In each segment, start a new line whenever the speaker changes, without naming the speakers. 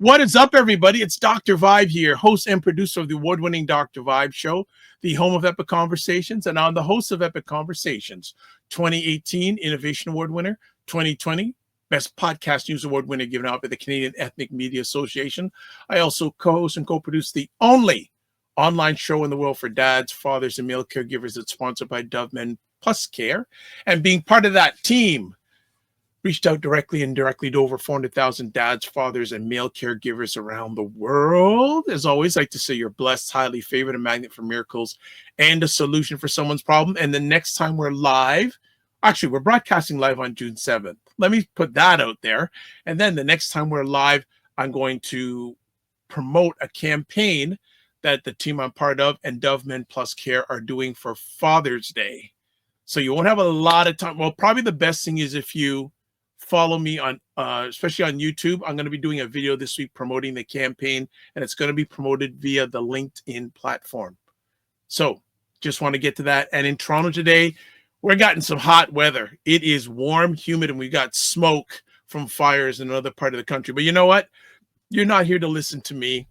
What is up, everybody? It's Dr. Vibe here, host and producer of the award-winning Dr. Vibe Show, the home of Epic Conversations, and I'm the host of Epic Conversations, 2018 Innovation Award winner, 2020 Best Podcast News Award winner given out by the Canadian Ethnic Media Association. I also co-host and co-produce the only online show in the world for dads, fathers, and male caregivers that's sponsored by Dove Men Plus Care. And being part of that team, reached out directly and indirectly to over 400,000 dads, fathers, and male caregivers around the world. As always, I like to say you're blessed, highly favored, a magnet for miracles, and a solution for someone's problem. And the next time we're live, actually, we're broadcasting live on June 7th. Let me put that out there. And then the next time we're live, I'm going to promote a campaign that the team I'm part of and Dove Men Plus Care are doing for Father's Day. So you won't have a lot of time. Well, probably the best thing is if you follow me on, especially on YouTube. I'm going to be doing a video this week promoting the campaign, and it's going to be promoted via the LinkedIn platform. So just want to get to that. And in Toronto today, we're getting some hot weather. It is warm, humid, and we got smoke from fires in another part of the country. But you know what? You're not here to listen to me.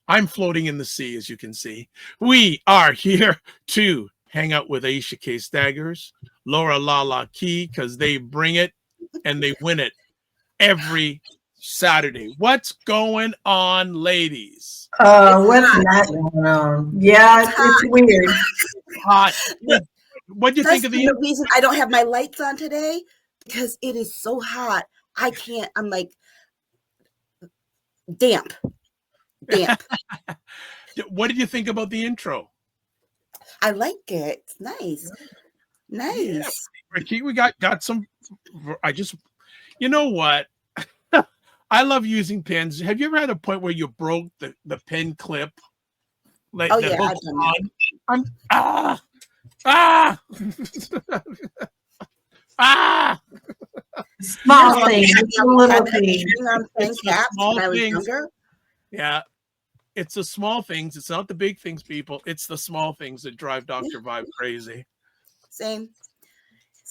I'm floating in the sea, as you can see. We are here to hang out with Aisha K. Staggers, Laura LaLa Key, because they bring it and they win it every Saturday. What's going on, ladies?
What's not going on? Yeah, it's weird.
Hot. What do you think of the
reason I don't have my lights on today? Because it is so hot. I can't. I'm like damp.
What did you think about the intro?
I like it. It's nice. Yeah.
Ricky, we got some. You know what? I love using pens. Have you ever had a point where you broke the pen clip? Like
I've done that.
Small things, little things.
Yeah. It's the small things. It's not the big things, people. It's the small things that drive Dr. Vibe crazy.
Same.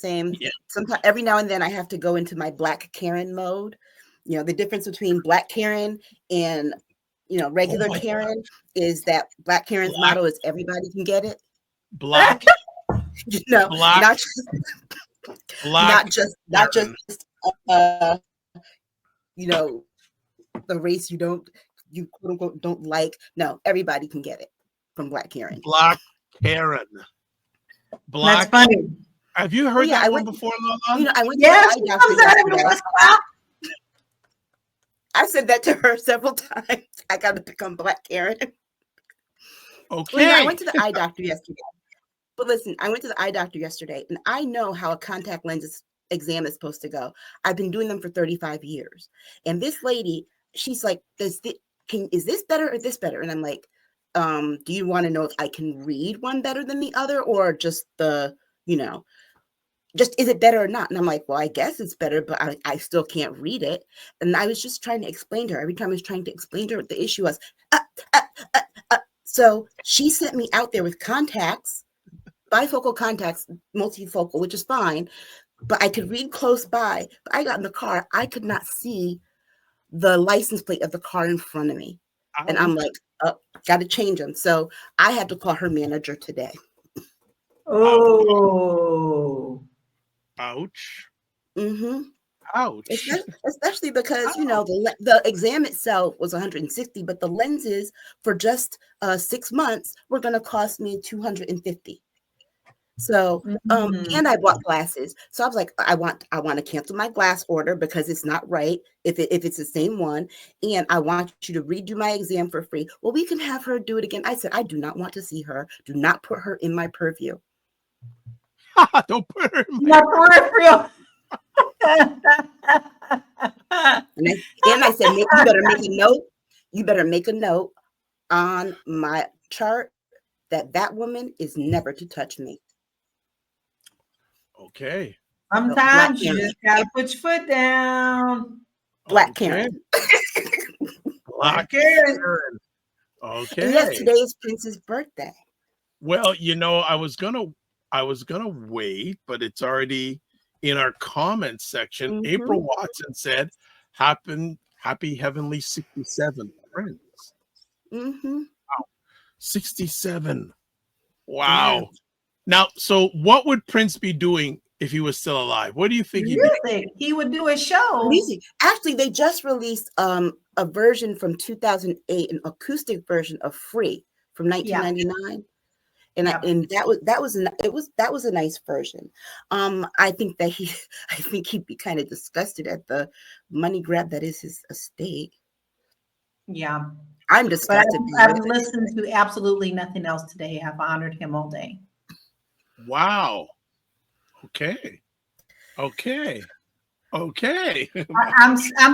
Yeah.
Sometimes,
every now and then, I have to go into my Black Karen mode. You know, the difference between Black Karen and regular Karen is that Black Karen's motto is everybody can get it.
Black.
Not just the race you quote unquote don't like. No, everybody can get it from Black Karen.
Black Karen.
That's funny.
Have you heard that one before, Lala?
I went to the eye doctor yesterday. I said that to her several times. I got to become Black Karen.
Okay.
I went to the eye doctor yesterday. But listen, I went to the eye doctor yesterday, and I know how a contact lens exam is supposed to go. I've been doing them for 35 years. And this lady, she's like, is this better or this better? And I'm like, do you want to know if I can read one better than the other, or just just is it better or not? And I'm like, well, I guess it's better, but I still can't read it. And I was just trying to explain to her. Every time I was trying to explain to her what the issue was. So she sent me out there with contacts, bifocal contacts, multifocal, which is fine, but I could read close by. But I got in the car. I could not see the license plate of the car in front of me. And I'm like, got to change them. So I had to call her manager today.
Oh.
Ouch.
Mm-hmm.
Ouch.
Especially because, the exam itself was 160, but the lenses for just 6 months were going to cost me $250. So, and I bought glasses. So I was like, I want to cancel my glass order because it's not right if it's the same one. And I want you to redo my exam for free. Well, we can have her do it again. I said, I do not want to see her. Do not put her in my purview.
Don't put her in
my peripheral.
And I said, you better make a note. You better make a note on my chart that woman is never to touch me.
Okay.
Sometimes you just gotta put your foot down.
Black Karen.
Black Karen. Okay.
And yes, today is Prince's birthday.
Well, I was gonna wait, but it's already in our comments section. April Watson said, Happy Heavenly 67, Prince.
Mm-hmm.
67. Wow. Now, so what would Prince be doing if he was still alive? What do you think he'd be doing?
Music. He would do a show.
Music. Actually, they just released a version from 2008, an acoustic version of Free from 1999. And and that was a nice version. I think he'd be kind of disgusted at the money grab that is his estate.
Yeah.
I'm disgusted.
I've listened to absolutely nothing else today. I've honored him all day.
Wow. Okay.
I'm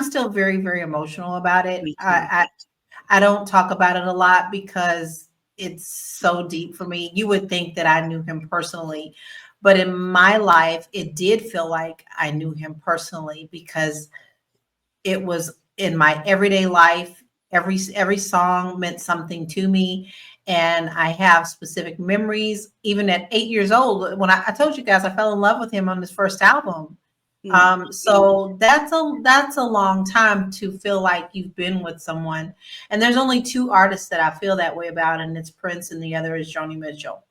still very, very emotional about it. I don't talk about it a lot because it's so deep for me. You would think that I knew him personally, but in my life, it did feel like I knew him personally because it was in my everyday life. Every song meant something to me. And I have specific memories, even at 8 years old, when I told you guys I fell in love with him on his first album. So that's a long time to feel like you've been with someone. And there's only two artists that I feel that way about, and it's Prince and the other is Joni Mitchell.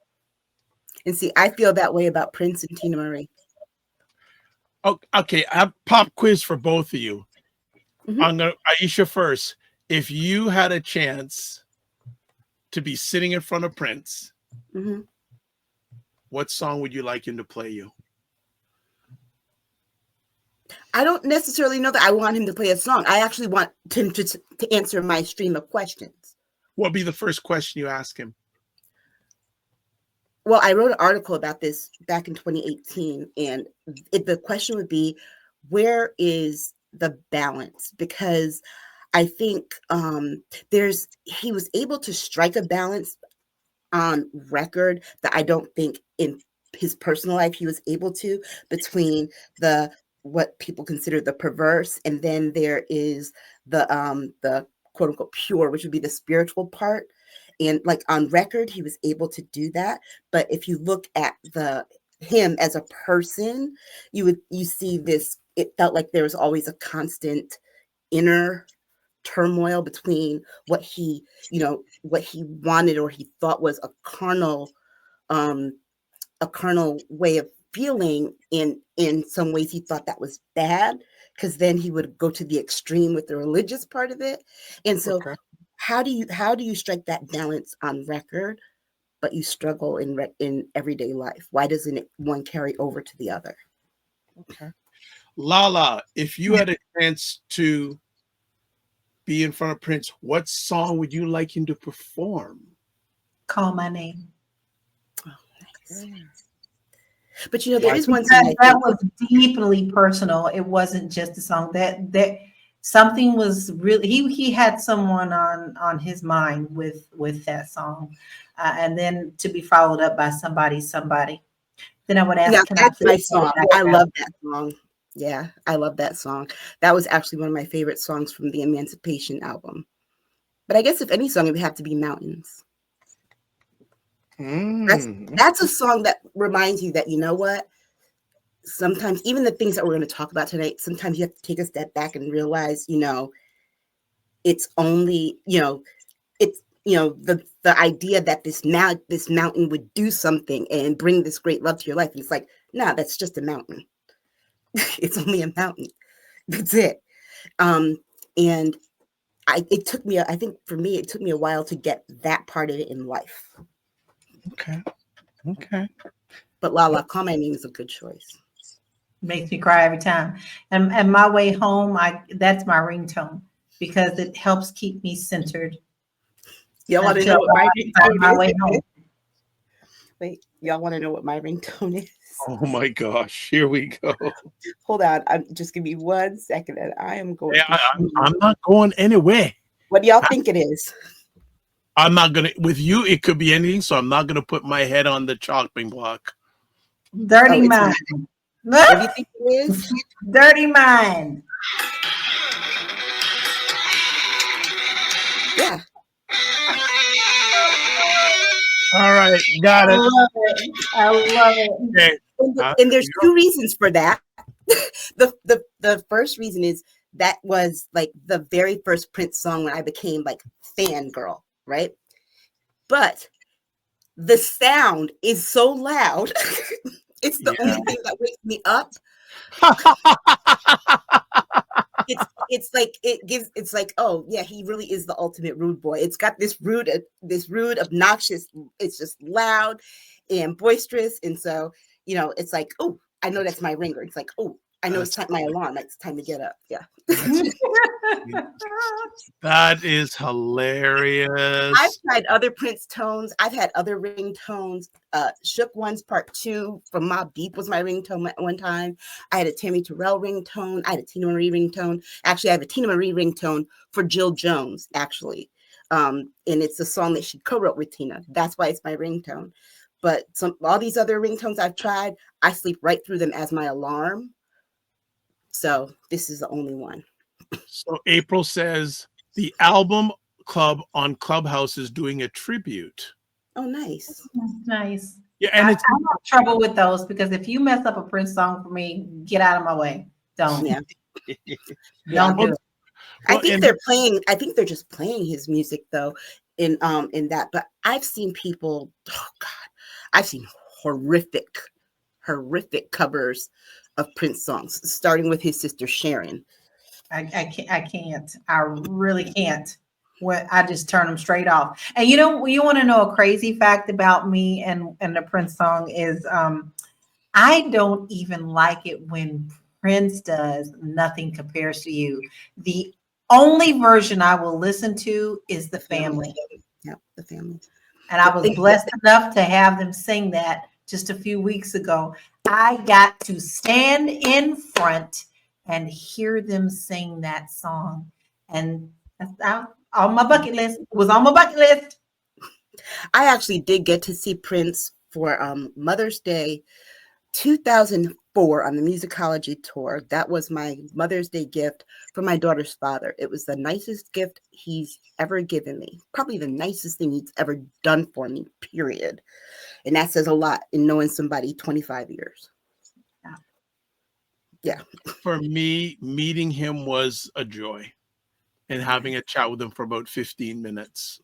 And see, I feel that way about Prince and Tina Marie.
Oh, okay, I have pop quiz for both of you. I'm gonna Aisha first. If you had a chance to be sitting in front of Prince, what song would you like him to play you?
I don't necessarily know that I want him to play a song. I actually want him to answer my stream of questions.
What would be the first question you ask him?
Well, I wrote an article about this back in 2018, and the question would be, where is the balance? Because I think he was able to strike a balance on record that I don't think in his personal life he was able to, between what people consider the perverse, and then there is the quote unquote pure, which would be the spiritual part. And like on record, he was able to do that. But if you look at him as a person, you see this. It felt like there was always a constant inner turmoil between what he wanted or he thought was a carnal way of feeling. In some ways he thought that was bad, because then he would go to the extreme with the religious part of it. And so how do you strike that balance on record, but you struggle in everyday life? Why doesn't one carry over to the other?
Okay. LaLa, if you had a chance to be in front of Prince, what song would you like him to perform?
Call My Name.
Oh, nice. But there is one song
that was deeply personal. It wasn't just a song that something was really, he had someone on his mind with that song, and then to be followed up by somebody. Then I would ask.
Yeah, that's my song. I love that song. Yeah, I love that song. That was actually one of my favorite songs from the Emancipation album. But I guess if any song, it would have to be Mountains. That's a song that reminds you that, you know what? Sometimes even the things that we're going to talk about tonight, sometimes you have to take a step back and realize, it's only, it's, the idea that this mountain would do something and bring this great love to your life. And it's like, no, that's just a mountain. It's only a mountain. That's it. And it took me, I think for me, it took me a while to get that part of it in life.
Okay.
But LaLa, Call My Name is a good choice.
Makes me cry every time. And my way home, that's my ringtone, because it helps keep me centered.
Y'all want to know what my ringtone is?
My way home.
Wait, y'all want to know what my ringtone is?
Oh my gosh, here we go.
Hold on, just give me 1 second, and I am going.
I'm not going anywhere.
What do y'all think it is?
I'm not gonna. With you, it could be anything. So I'm not gonna put my head on the chopping block.
Dirty Mind.
What do you think it is?
Dirty Mind.
Yeah.
All right, got it.
I love it.
Okay.
And there's two reasons for that. The first reason is that was like the very first Prince song when I became like fangirl, right? But the sound is so loud. It's the only thing that wakes me up. It's like, oh yeah, he really is the ultimate rude boy. It's got this rude, obnoxious, it's just loud and boisterous. And so, it's like, oh, I know that's my ringer. It's like, oh, I know it's time, my alarm. It's time to get up. Yeah.
That is hilarious.
I've tried other Prince tones. I've had other ringtones. Shook One's Part 2 from Mobb Deep was my ringtone at one time. I had a Tammy Terrell ringtone. I had a Tina Marie ringtone. Actually, I have a Tina Marie ringtone for Jill Jones, actually. And it's a song that she co-wrote with Tina. That's why it's my ringtone. But all these other ringtones I've tried, I sleep right through them as my alarm. So this is the only one.
So April says the album club on Clubhouse is doing a tribute.
Oh, nice.
Nice.
Yeah, and
I have trouble with those because if you mess up a Prince song for me, get out of my way. Don't.
Yeah.
Don't do it.
I think they're playing. I think they're just playing his music though, in that. But I've seen people. Oh God, I've seen horrific covers of Prince songs, starting with his sister Sharon.
I can't. I really can't. I just turn them straight off. And you want to know a crazy fact about me and the Prince song is I don't even like it when Prince does Nothing Compares to You. The only version I will listen to is The Family.
Yeah, The Family.
And I was blessed enough to have them sing that just a few weeks ago. I got to stand in front and hear them sing that song. And that's on my bucket list. It was on my bucket list.
I actually did get to see Prince for Mother's Day 2004 on the Musicology tour. That was my Mother's Day gift for my daughter's father. It was the nicest gift he's ever given me. Probably the nicest thing he's ever done for me, period. And that says a lot in knowing somebody 25 years. Yeah.
For me, meeting him was a joy, and having a chat with him for about 15 minutes.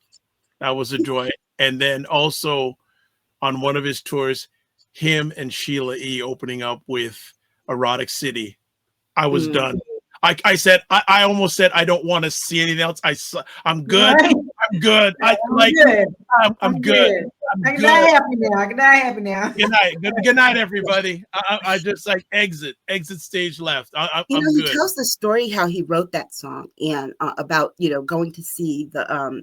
That was a joy. And then also on one of his tours, him and Sheila E. opening up with Erotic City. I was done. I said, I almost said, I don't want to see anything else. I'm good.
Right.
I'm good. I'm good. I'm good.
I can die happy now. I can die happy now.
Good night. Good night, everybody. I just like exit stage left. I'm
he
good.
tells the story how he wrote that song and about going to see the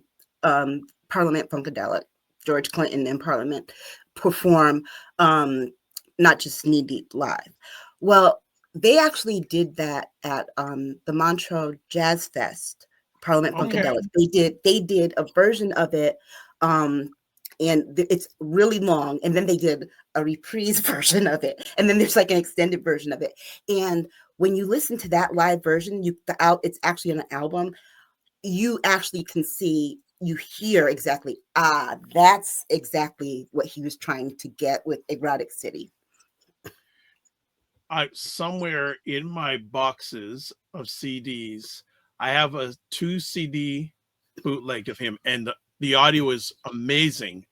Parliament Funkadelic, George Clinton in Parliament perform not just Knee Deep live. Well, they actually did that at the Montreux Jazz Fest, Parliament Funkadelic. They did a version of it, and it's really long. And then they did a reprise version of it, and then there's like an extended version of it. And when you listen to that live version, it's actually on an album. You actually can see, you hear exactly. That's exactly what he was trying to get with Erotic City.
Somewhere in my boxes of CDs, I have a 2 CD bootleg of him, and the audio is amazing.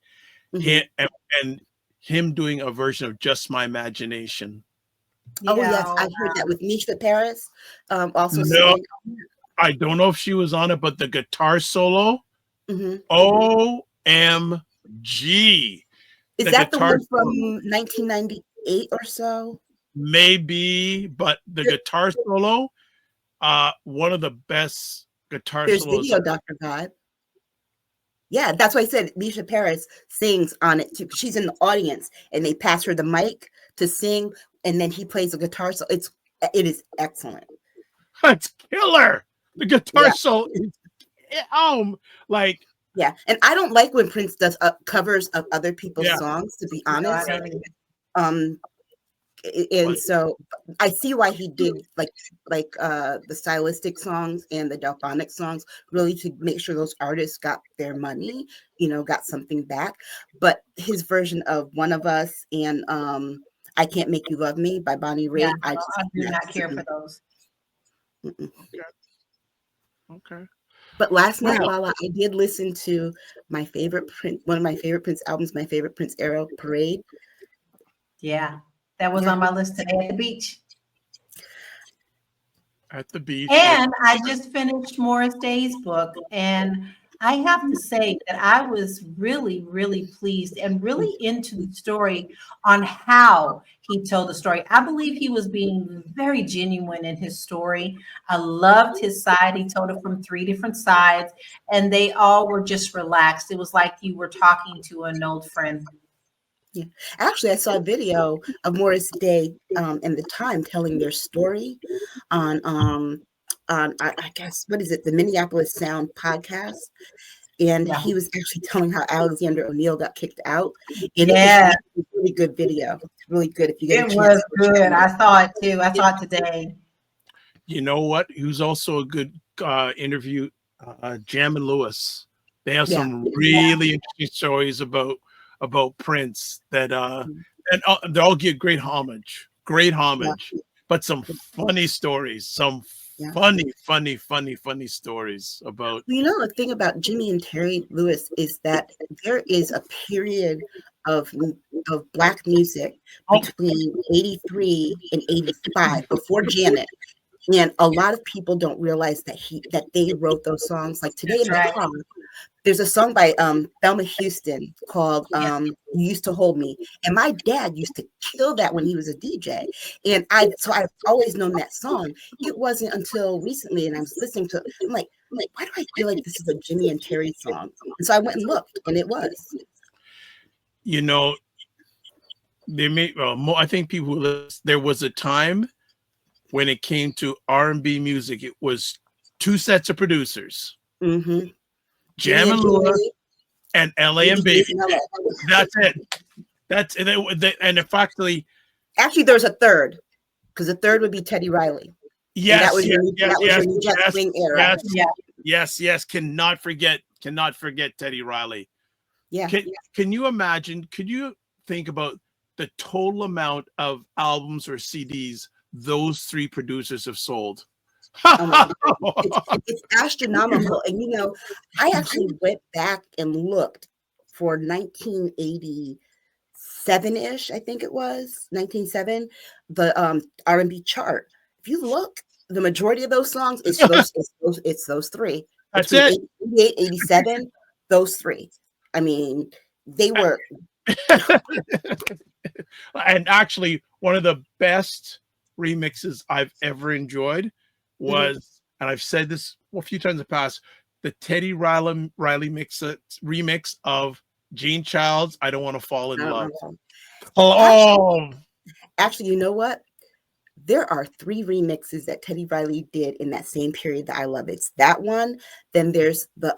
And him doing a version of Just My Imagination.
Oh yes, I've heard that with Misha Paris. Also,
no, I don't know if she was on it, but the guitar solo, OMG!
Is that the one from 1998 or so?
Maybe, but the guitar solo, one of the best guitar solos.
There's video, Dr. Vibe. Yeah, that's why I said Misha Paris sings on it too. She's in the audience, and they pass her the mic to sing, and then he plays the guitar. So it is excellent.
It's killer. The guitar solo is like.
Yeah, and I don't like when Prince does covers of other people's songs, to be honest. And so I see why he did like the stylistic songs and the Delphonic songs, really to make sure those artists got their money, got something back. But his version of One of Us and I Can't Make You Love Me by Bonnie Raitt, I
do not care for those.
Okay.
But last night, Lala, I did listen to my favorite Prince, one of my favorite Prince albums, my favorite Prince era, Parade.
Yeah, that was on my list today at the beach.
At the beach.
And I just finished Morris Day's book, and I have to say that I was really, really pleased and really into the story on how he told the story. I believe he was being very genuine in his story. I loved his side. He told it from 3 different sides, and they all were just relaxed. It was like you were talking to an old friend.
Yeah, actually, I saw a video of Morris Day and the Time telling their story on I guess what is it, the Minneapolis Sound podcast, and he was actually telling how Alexander O'Neill got kicked out. And it was a really good video. It's really good if you get a chance.
It was good. I saw it too. I saw it today.
You know what? He was also a good interview. Jam and Lewis. They have some really interesting stories about Prince that they all give great homage, but some funny stories, some funny stories about.
You know, the thing about Jimmy and Terry Lewis is that there is a period of Black music between 83 and 85 before Janet. And a lot of people don't realize that they wrote those songs. Like today in the car, there's a song by Thelma Houston called "You Used to Hold Me," and my dad used to kill that when he was a DJ. And I've always known that song. It wasn't until recently, and I was listening to it. I'm like, why do I feel like this is a Jimmy and Terry song? And so I went and looked, and it was.
You know, they made. I think there was a time when it came to R&B music, it was 2 sets of producers.
Mm-hmm.
Jam and Lewis and LA and Baby. That's it. That's it. And if actually
there's a third, because the third would be Teddy Riley.
Yes,
that was your Jet Swing era.
Yes. Cannot forget Teddy Riley.
Yeah.
Can you imagine? Could you think about the total amount of albums or CDs those 3 producers have sold?
It's astronomical. And you know, I actually went back and looked for 1987-ish, I think it was 1987, the R&B chart. If you look, the majority of those songs it's those 3.
That's it.
88, 87, those 3. I mean, they were.
And actually, one of the best remixes I've ever enjoyed was, and I've said this a few times in the past, the Teddy Riley remix of Gene Child's "I Don't Want to Fall in Love."
Actually, you know what? There are 3 remixes that Teddy Riley did in that same period that I love. It's that one. Then there's the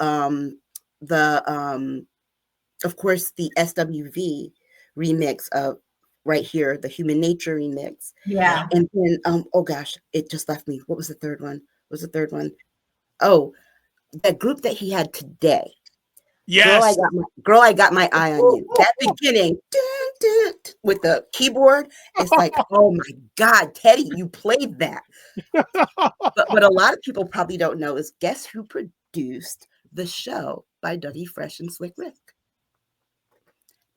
of course the SWV remix of Right Here, the Human Nature remix.
Yeah.
And then oh gosh, it just left me. What was the third one? Oh, that group that he had today.
Yes.
Girl, I got my eye on you. That beginning with the keyboard, it's like, oh my God, Teddy, you played that. But what a lot of people probably don't know is, guess who produced The Show by Dougie Fresh and Slick Rick?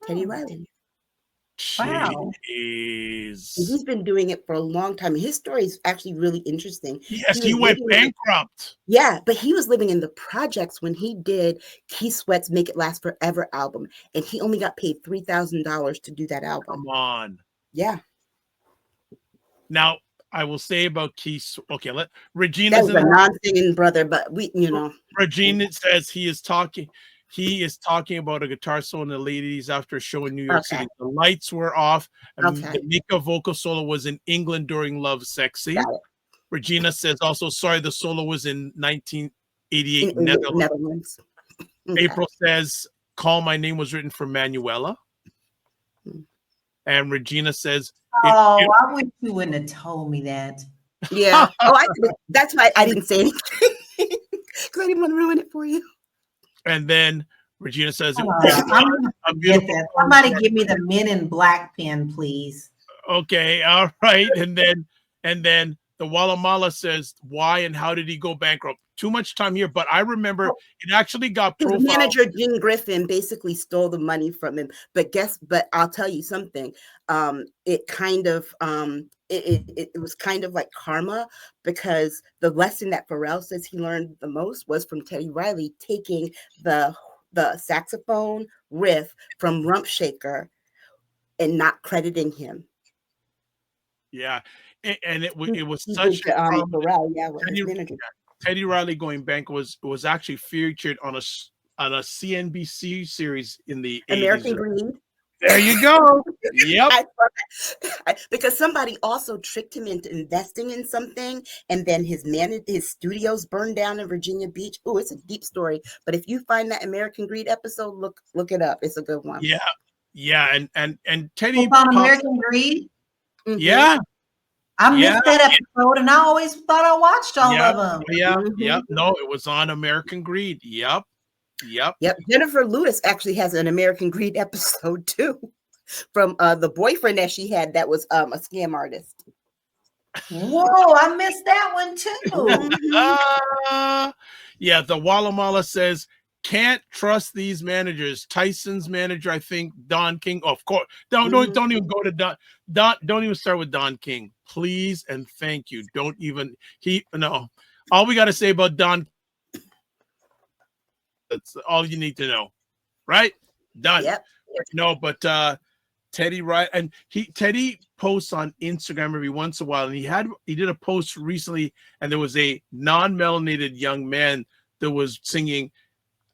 Teddy Riley.
Wow.
He's been doing it for a long time. His story is actually really interesting.
Yes, he went bankrupt.
Yeah, but he was living in the projects when he did Keith Sweat's Make It Last Forever album, and he only got paid $3,000 to do that album.
Come on.
Yeah.
Now, I will say about Keith. Okay, Regina's
a non-singing brother, but
Regina says he is talking about a guitar solo in the late 80s after a show in New York City. The lights were off, and the Mika vocal solo was in England during Love Sexy. Regina says also, sorry, the solo was in 1988 Netherlands. Okay. April says, Call My Name was written for Manuela. And Regina says,
I wish you wouldn't have told me that.
Yeah. That's why I didn't say anything, because I didn't want to ruin it for you.
And then Regina says,
somebody give me the Men in Black pen, please.
Okay, all right. And then the the Walamala says, why and how did he go bankrupt? Too much time here, but I remember it actually got
His
profiled.
manager, Jim Griffin, basically stole the money from him. But I'll tell you something. It kind of it was kind of like karma, because the lesson that Pharrell says he learned the most was from Teddy Riley taking the saxophone riff from Rump Shaker and not crediting him.
Yeah, and it was
He
such
did
a
to, Pharrell, with his
Teddy,
manager.
Teddy Riley going bank was actually featured on a CNBC series in the
American
80s.
Greed.
There you go. Yep.
Because somebody also tricked him into investing in something, and then his studios burned down in Virginia Beach. Oh, it's a deep story. But if you find that American Greed episode, look it up. It's a good one.
Yeah, and Teddy
on American Greed.
Mm-hmm.
Yeah.
I missed that episode, and I always thought I watched all of them.
Yeah,
Mm-hmm.
No, it was on American Greed. Yep.
Jennifer Lewis actually has an American Greed episode too, from the boyfriend that she had that was a scam artist.
Whoa, I missed that one too.
Yeah, the Walamala says, can't trust these managers. Tyson's manager, I think, Don King. Of course, don't even go to Don. Don't even start with Don King, please and thank you. Don't even all we got to say about Don. That's all you need to know, right? Done.
Yep.
No, but Teddy, right? And Teddy posts on Instagram every once in a while, and he did a post recently, and there was a non-melanated young man that was singing.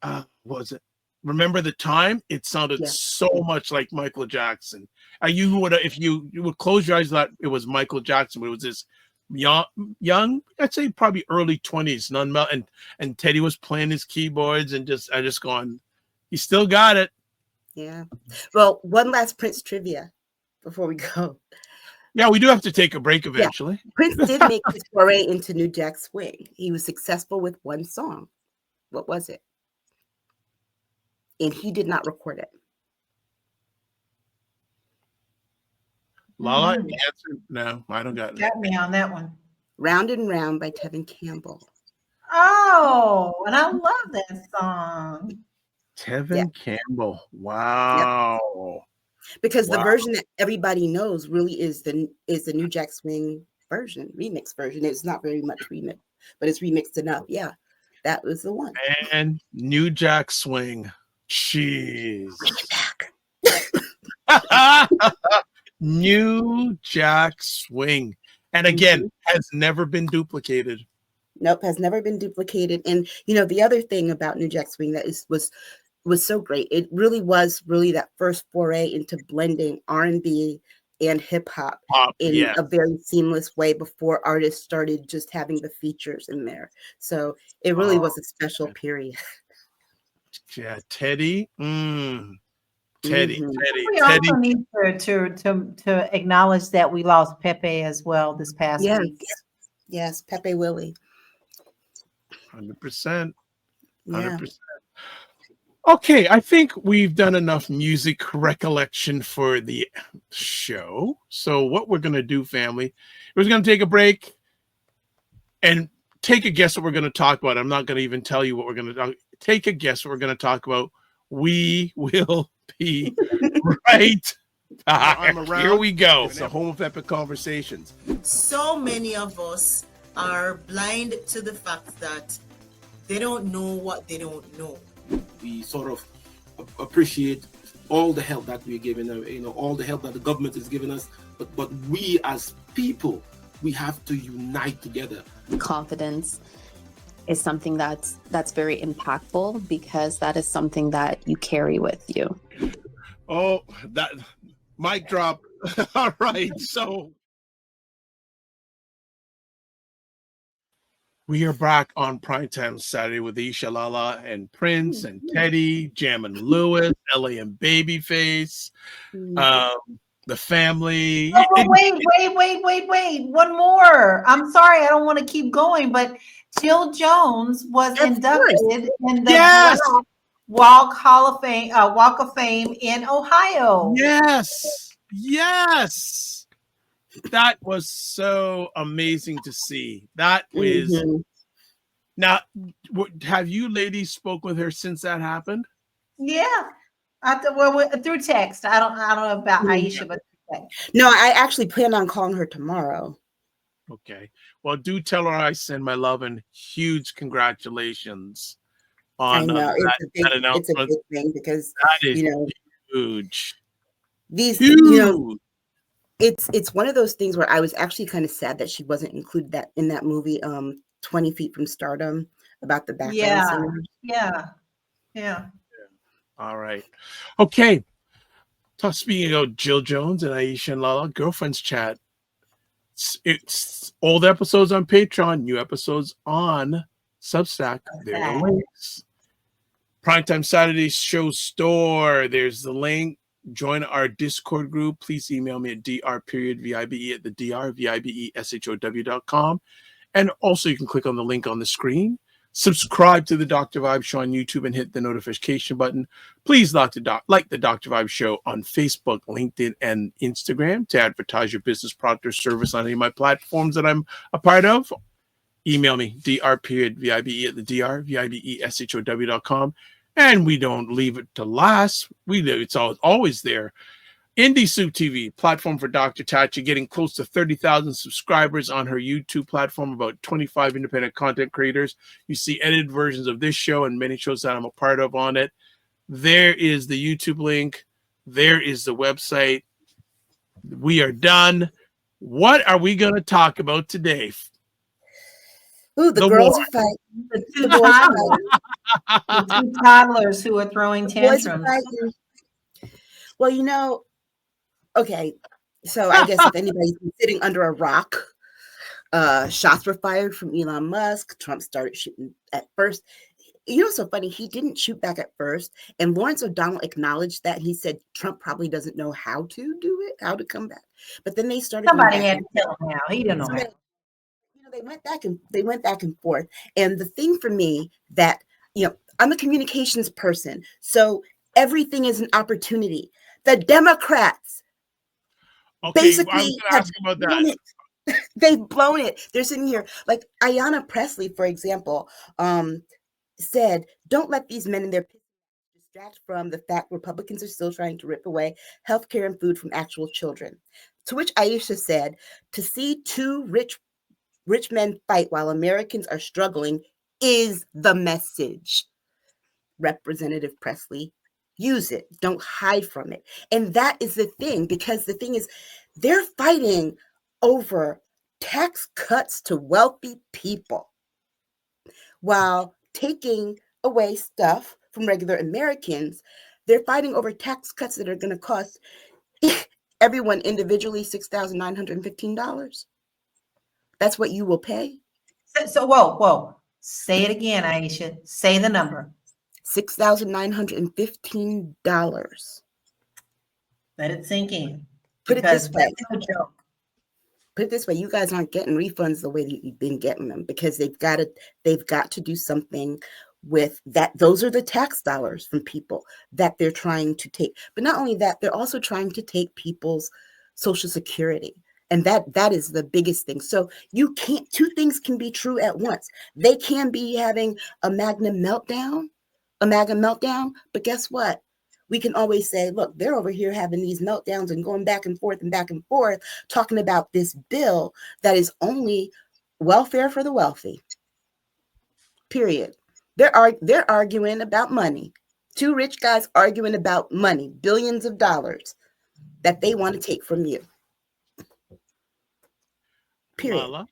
What was it? Remember the Time? It sounded so much like Michael Jackson. You would, if you would close your eyes, thought it was Michael Jackson, but it was this young, I'd say probably early 20s, and Teddy was playing his keyboards and I just going, he still got it.
Yeah. Well, one last Prince trivia before we go.
Yeah, we do have to take a break eventually.
Yeah. Prince did make his foray into New Jack Swing. He was successful with one song. What was it? And he did not record it.
Lala, answer? No, I don't got it.
Got me on that one.
Round and Round by Tevin Campbell.
Oh, and I love that song.
Tevin Campbell. Wow.
Yep. Because the version that everybody knows really is the New Jack Swing version, remix version. It's not very much remix, but it's remixed enough. Yeah, that was the one.
And New Jack Swing. Jeez. New Jack Swing. And again, has never been duplicated.
Nope, has never been duplicated. And the other thing about New Jack Swing that was so great, it really was that first foray into blending R&B and hip hop in a very seamless way before artists started just having the features in there. So it really was a special period.
Yeah, Teddy.
We also need to acknowledge that we lost Pepe as well this past week.
Yes, Pepe Willie.
100%. 100%. Okay, I think we've done enough music recollection for the show. So what we're going to do, family, we're going to take a break and take a guess what we're going to talk about. I'm not going to even tell you what we're going to talk. Take a guess what we're going to talk about. We will be right back. Here we go. It's the home of epic conversations.
So many of us are blind to the fact that they don't know what they don't know.
We sort of appreciate all the help that we're given, all the help that the government is giving us. But we as people, we have to unite together.
Confidence is something that's very impactful, because that is something that you carry with you.
Oh, that mic drop. All right. So we are back on Primetime Saturday with Aisha LaLa and Prince and Teddy, Jam and Lewis, LA and Babyface, the family.
Oh, wait. One more. I'm sorry, I don't want to keep going, but Jill Jones was inducted in the Walk of Fame in Ohio.
Yes. That was so amazing to see. That was
Mhm.
now. Have you ladies spoke with her since that happened?
Yeah. Through text. I don't know about Aisha, but through text.
No, I actually plan on calling her tomorrow.
Okay. Well, do tell her I send my love and huge congratulations
I
on
know
that
it's a
announcement.
big thing because
That is
you know
huge.
these
Huge.
it's one of those things where I was actually kind of sad that she wasn't included that in that movie 20 Feet from Stardom about the background
Yeah.
singers.
Yeah.
All right. Okay. Speaking of Jill Jones and Aisha LaLa, Girlfriends Chat. It's old episodes on Patreon, new episodes on Substack. There are the links. Primetime Saturday show store. There's the link. Join our Discord group. Please email me at dr.vibe at the drvibeshow.com. And also you can click on the link on the screen. Subscribe to the Dr. Vibe Show on YouTube and hit the notification button. Please like the Dr. Vibe Show on Facebook, LinkedIn, and Instagram to advertise your business, product, or service on any of my platforms that I'm a part of. Email me, dr.vibe at the drvibeshow.com. And we don't leave it to last. It's always there. Indie Soup TV, platform for Dr. Tachi, getting close to 30,000 subscribers on her YouTube platform, about 25 independent content creators. You see edited versions of this show and many shows that I'm a part of on it. There is the YouTube link. There is the website. We are done. What are we going to talk about today?
Ooh, the girls are fighting.
The two
The boys are
toddlers,
fighting.
the two toddlers who are throwing
The boys are
tantrums.
fighting. Well, okay, so I guess if anybody's been sitting under a rock, shots were fired from Elon Musk. Trump started shooting at first. So funny, he didn't shoot back at first. And Lawrence O'Donnell acknowledged that. He said Trump probably doesn't know how to do it, how to come back. But then they started.
Somebody had to tell him how. He didn't know how.
They went back and forth. And the thing for me that, I'm a communications person. So everything is an opportunity. The Democrats basically have blown it. They've blown it. They're sitting here like Ayanna Pressley, for example, said, "Don't let these men in their distract from the fact Republicans are still trying to rip away healthcare and food from actual children." To which Aisha said, "To see two rich men fight while Americans are struggling is the message." Representative Pressley, use it. Don't hide from it. And that is the thing, because the thing is, they're fighting over tax cuts to wealthy people while taking away stuff from regular Americans. They're fighting over tax cuts that are going to cost everyone individually $6,915. That's what you will pay.
So whoa. Say it again, Aisha. Say the number.
$6,915.
Let it sink in.
Put it this way.
That's no joke.
Put it this way, you guys aren't getting refunds the way that you've been getting them, because they've got to do something with that. Those are the tax dollars from people that they're trying to take. But not only that, they're also trying to take people's Social Security. And that is the biggest thing. So you can't, two things can be true at once. They can be having a MAGA meltdown, but guess what? We can always say, look, they're over here having these meltdowns and going back and forth, talking about this bill that is only welfare for the wealthy. Period. They're arguing about money. Two rich guys arguing about money, billions of dollars that they want to take from you. Period.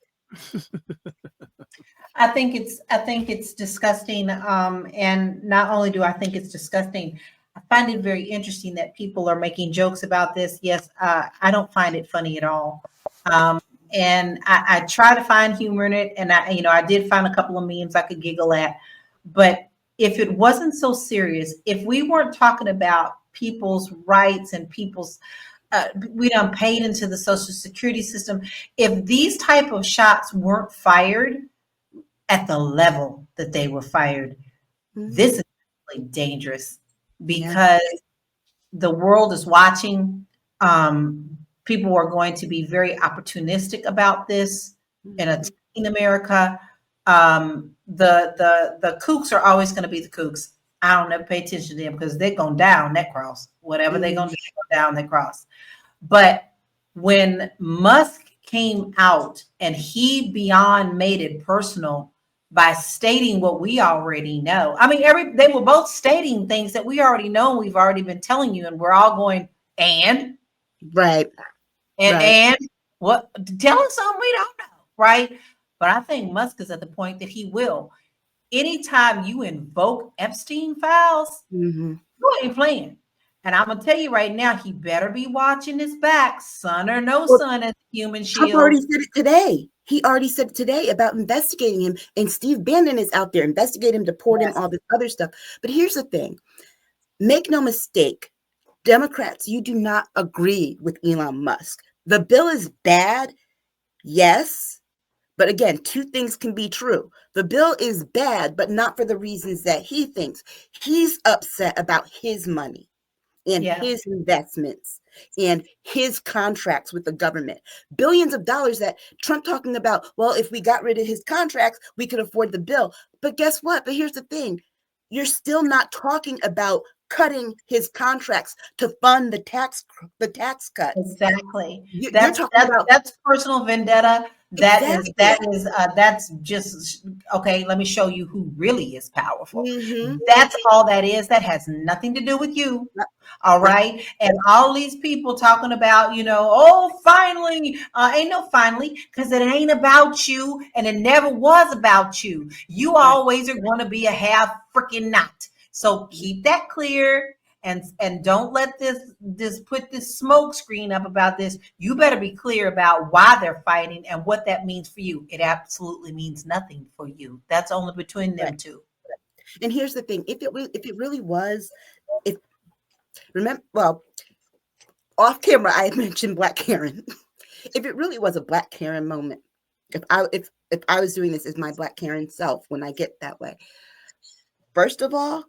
I think it's disgusting. And not only do I think it's disgusting, I find it very interesting that people are making jokes about this. Yes, I don't find it funny at all. And I try to find humor in it. And I did find a couple of memes I could giggle at. But if it wasn't so serious, if we weren't talking about people's rights and people's we done paid into the Social Security system, if these type of shots weren't fired at the level that they were fired, this is really dangerous, because the world is watching. people are going to be very opportunistic about this and attacking America. The kooks are always going to be the kooks. I don't ever pay attention to them because they're going down that cross. Whatever they're going to do, they go down that cross. But when Musk came out and he beyond made it personal by stating what we already know. I mean, they were both stating things that we already know, and we've already been telling you, and we're all going, and
right.
And what, tell us something we don't know, right? But I think Musk is at the point that he will. Anytime you invoke Epstein files, you ain't playing. And I'm gonna tell you right now, he better be watching his back, son or no son, as human shield.
Trump already said it today. He already said today about investigating him, and Steve Bannon is out there investigating him, deport him, all this other stuff. But here's the thing: make no mistake, Democrats, you do not agree with Elon Musk. The bill is bad, yes, but again, two things can be true. The bill is bad, but not for the reasons that he thinks. He's upset about his money and his investments and his contracts with the government. Billions of dollars that Trump talking about, well, if we got rid of his contracts, we could afford the bill. But guess what? But here's the thing. You're still not talking about cutting his contracts to fund the tax cuts.
Exactly. That's personal vendetta. That's just okay. Let me show you who really is powerful. That's all that is. That has nothing to do with you. All right. And all these people talking about, oh, finally, ain't no finally, because it ain't about you, and it never was about you. You always are going to be a half freaking not. So keep that clear. And don't let this put this smoke screen up about this. You better be clear about why they're fighting and what that means for you. It absolutely means nothing for you. That's only between them two.
And here's the thing: if it really was, off camera I mentioned Black Karen. If it really was a Black Karen moment, if I was doing this as my Black Karen self when I get that way, first of all,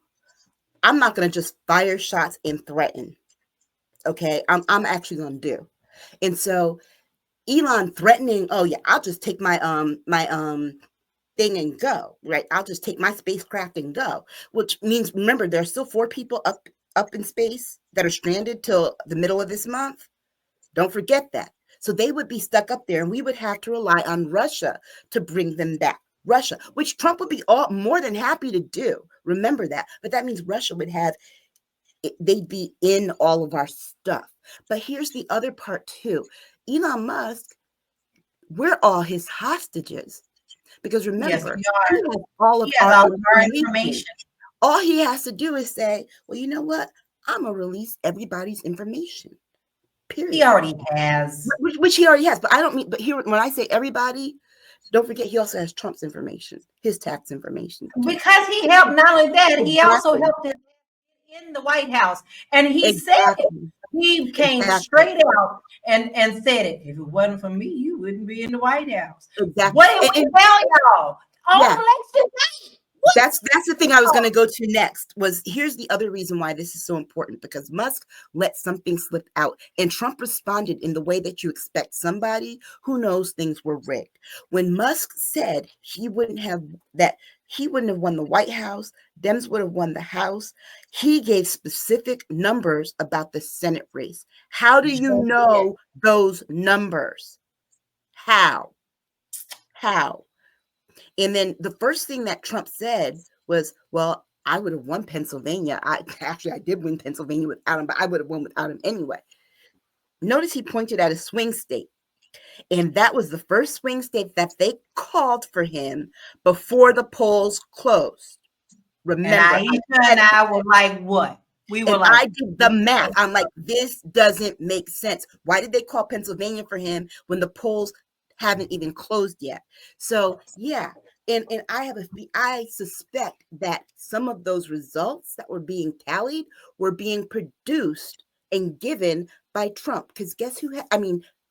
I'm not going to just fire shots and threaten. Okay. I'm actually going to do. And so Elon threatening, oh yeah, I'll just take my thing and go, right? I'll just take my spacecraft and go, which means, remember, there are still 4 people up in space that are stranded till the middle of this month. Don't forget that. So they would be stuck up there, and we would have to rely on Russia to bring them back. Russia, which Trump would be more than happy to do. Remember that. But that means Russia they'd be in all of our stuff. But here's the other part too. Elon Musk, we're all his hostages. Because remember, he has all of our information. All he has to do is say, well, you know what? I'm going to release everybody's information. Period.
He already has.
Which he already has. But I don't mean, but here, when I say everybody, don't forget, he also has Trump's information, his tax information.
Because he helped, not only that, he also helped in the White House. And he said it. He came straight out and said it. If it wasn't for me, you wouldn't be in the White House.
Exactly.
What did we tell y'all?
That's the thing I was going to go to next. Here's the other reason why this is so important, because Musk let something slip out, and Trump responded in the way that you expect somebody who knows things were rigged. When Musk said he wouldn't have won the White House, Dems would have won the House, he gave specific numbers about the Senate race. How do you know those numbers? How? And then the first thing that Trump said was, well, I would have won Pennsylvania. I did win Pennsylvania without him, but I would have won without him anyway. Notice he pointed at a swing state. And that was the first swing state that they called for him before the polls closed. Remember,
and Aisha and I were like, what? We were like,
I did the math. I'm like, this doesn't make sense. Why did they call Pennsylvania for him when the polls haven't even closed yet? So yeah. And I suspect that some of those results that were being tallied were being produced and given by Trump. Because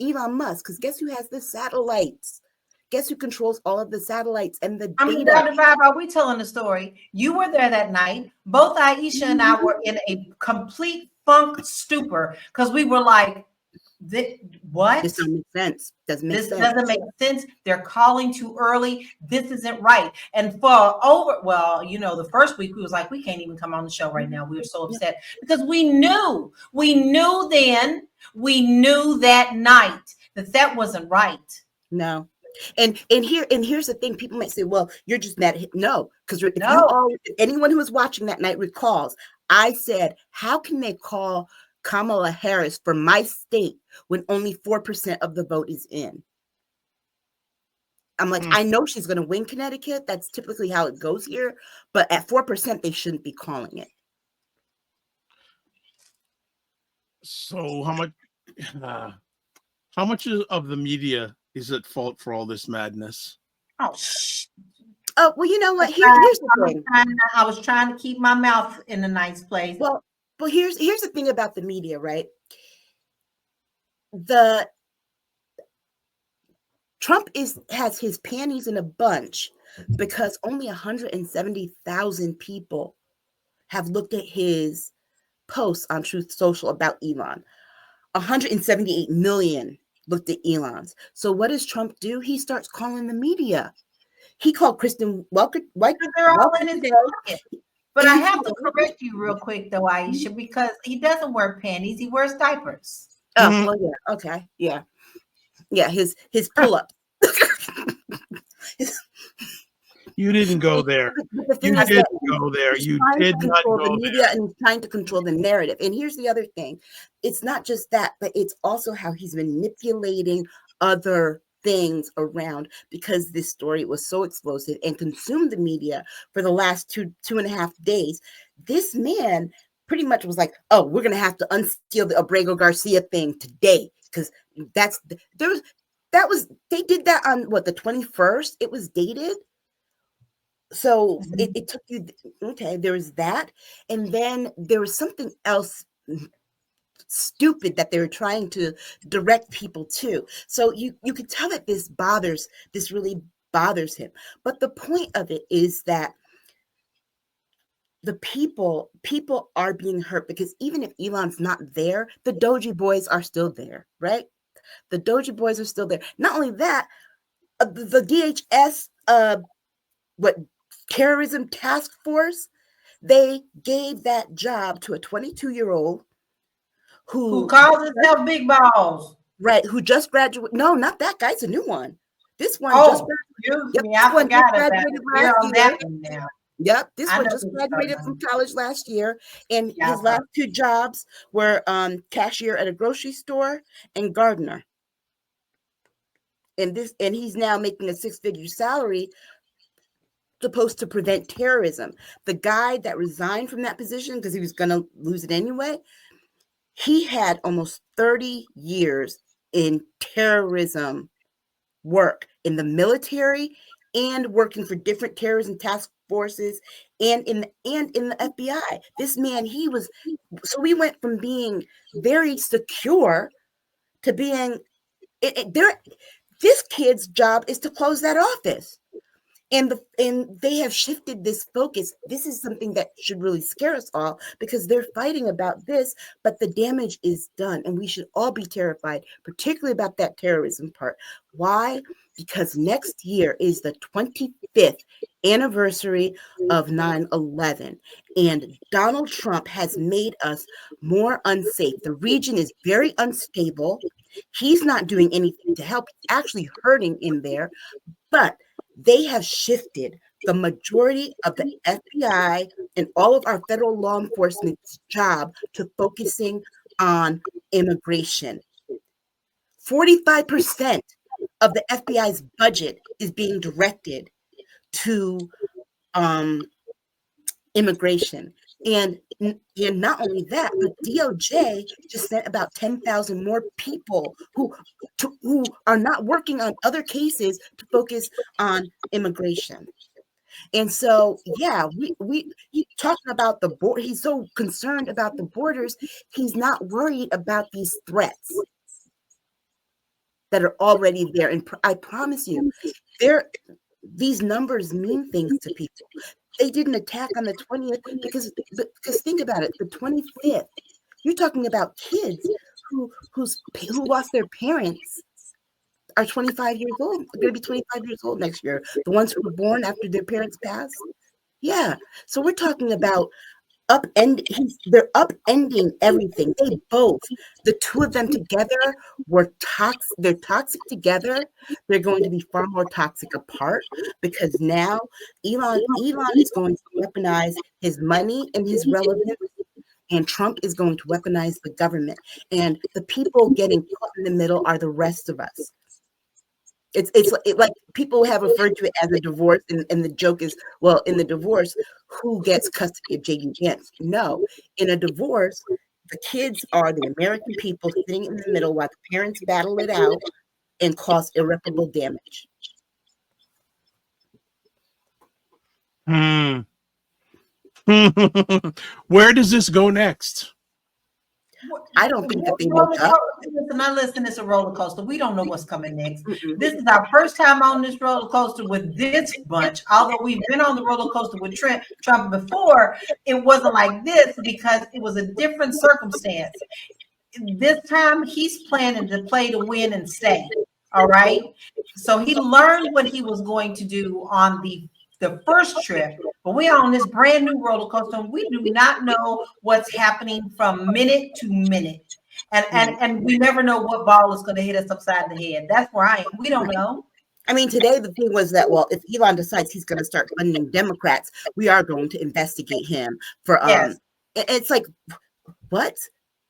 Elon Musk, because guess who has the satellites? Guess who controls all of the satellites and the data?
Dr. Vibe, are we telling the story? You were there that night. Both Aisha and I were in a complete funk stupor because we were like, What?
This doesn't make sense. Doesn't make
This
sense.
doesn't make sense. They're calling too early. This isn't right. And the first week we was like, we can't even come on the show right now. We were so upset because we knew that night that wasn't right.
No. And here's the thing. People might say, well, you're just mad at him. No, because if anyone who was watching that night recalls, I said, how can they call Kamala Harris for my state when only 4% of the vote is in? I'm like, I know she's going to win Connecticut. That's typically how it goes here. But at 4%, they shouldn't be calling it.
So how much of the media is at fault for all this madness?
Oh,
well, you know what? Here's the thing.
I was trying to keep my mouth in a nice place.
Well, here's the thing about the media, right? Trump has his panties in a bunch because only 170,000 people have looked at his posts on Truth Social about Elon. 178 million looked at Elon's. So what does Trump do? He starts calling the media. He called Kristen Welker.
They're all in his pocket. But I have to correct you real quick, though, Aisha, because he doesn't wear panties; he wears diapers.
Oh, well, yeah, okay, yeah, his pull-up.
You didn't go there. You didn't go there. You did not go there.
Media and he's trying to control the narrative. And here's the other thing: it's not just that, but it's also how he's manipulating other things around, because this story was so explosive and consumed the media for the last two and a half days. This man pretty much was like, oh, we're going to have to unseal the Abrego Garcia thing today, because they did that on the 21st. It was dated. So it took you, okay, there was that. And then there was something else stupid that they were trying to direct people to. So you could tell that this really bothers him. But the point of it is that the people are being hurt, because even if Elon's not there, the Doji boys are still there, right? The Doji boys are still there. Not only that, the DHS, terrorism task force, they gave that job to a 22-year-old who
calls himself Big Balls.
Right, who just graduated. No, not that guy. It's a new one. This one
just graduated. I forgot about that one now.
Yep, this one just graduated from college last year, and his last two jobs were cashier at a grocery store and gardener. And he's now making a 6-figure salary, supposed to prevent terrorism. The guy that resigned from that position because he was going to lose it anyway, he had almost 30 years in terrorism work in the military and working for different terrorism task forces and in the FBI. This man, so we went from being very secure to being this kid's job is to close that office. And they have shifted this focus. This is something that should really scare us all, because they're fighting about this, but the damage is done. And we should all be terrified, particularly about that terrorism part. Why? Because next year is the 25th anniversary of 9/11. And Donald Trump has made us more unsafe. The region is very unstable. He's not doing anything to help, actually hurting in there. But they have shifted the majority of the FBI and all of our federal law enforcement's job to focusing on immigration. 45% of the FBI's budget is being directed to immigration. And not only that, but DOJ just sent about 10,000 more people who are not working on other cases to focus on immigration. And so, we talking about the border. He's so concerned about the borders. He's not worried about these threats that are already there. And I promise you, these numbers mean things to people. They did an attack on the 20th because think about it, the 25th, you're talking about kids who lost their parents are 25 years old. They're going to be 25 years old next year. The ones who were born after their parents passed. Yeah. So we're talking about they're upending everything. They both, the two of them together were toxic. They're toxic together. They're going to be far more toxic apart, because now Elon is going to weaponize his money and his relevance, and Trump is going to weaponize the government. And the people getting caught in the middle are the rest of us. It's like people have referred to it as a divorce, and the joke is, well, in the divorce, who gets custody of J.D. Vance? No, in a divorce, the kids are the American people sitting in the middle while the parents battle it out and cause irreparable damage.
Where does this go next?
I don't think that they woke up.
Listen, it's a roller coaster. We don't know what's coming next. This is our first time on this roller coaster with this bunch. Although we've been on the roller coaster with Trump before, it wasn't like this because it was a different circumstance. This time he's planning to play to win and stay. All right. So he learned what he was going to do on the first trip, but we are on this brand new roller coaster, and we do not know what's happening from minute to minute. And we never know what ball is going to hit us upside the head. That's where I am. We don't know.
I mean, today the thing was that, well, if Elon decides he's going to start funding Democrats, we are going to investigate him for
Yes.
It's like, what?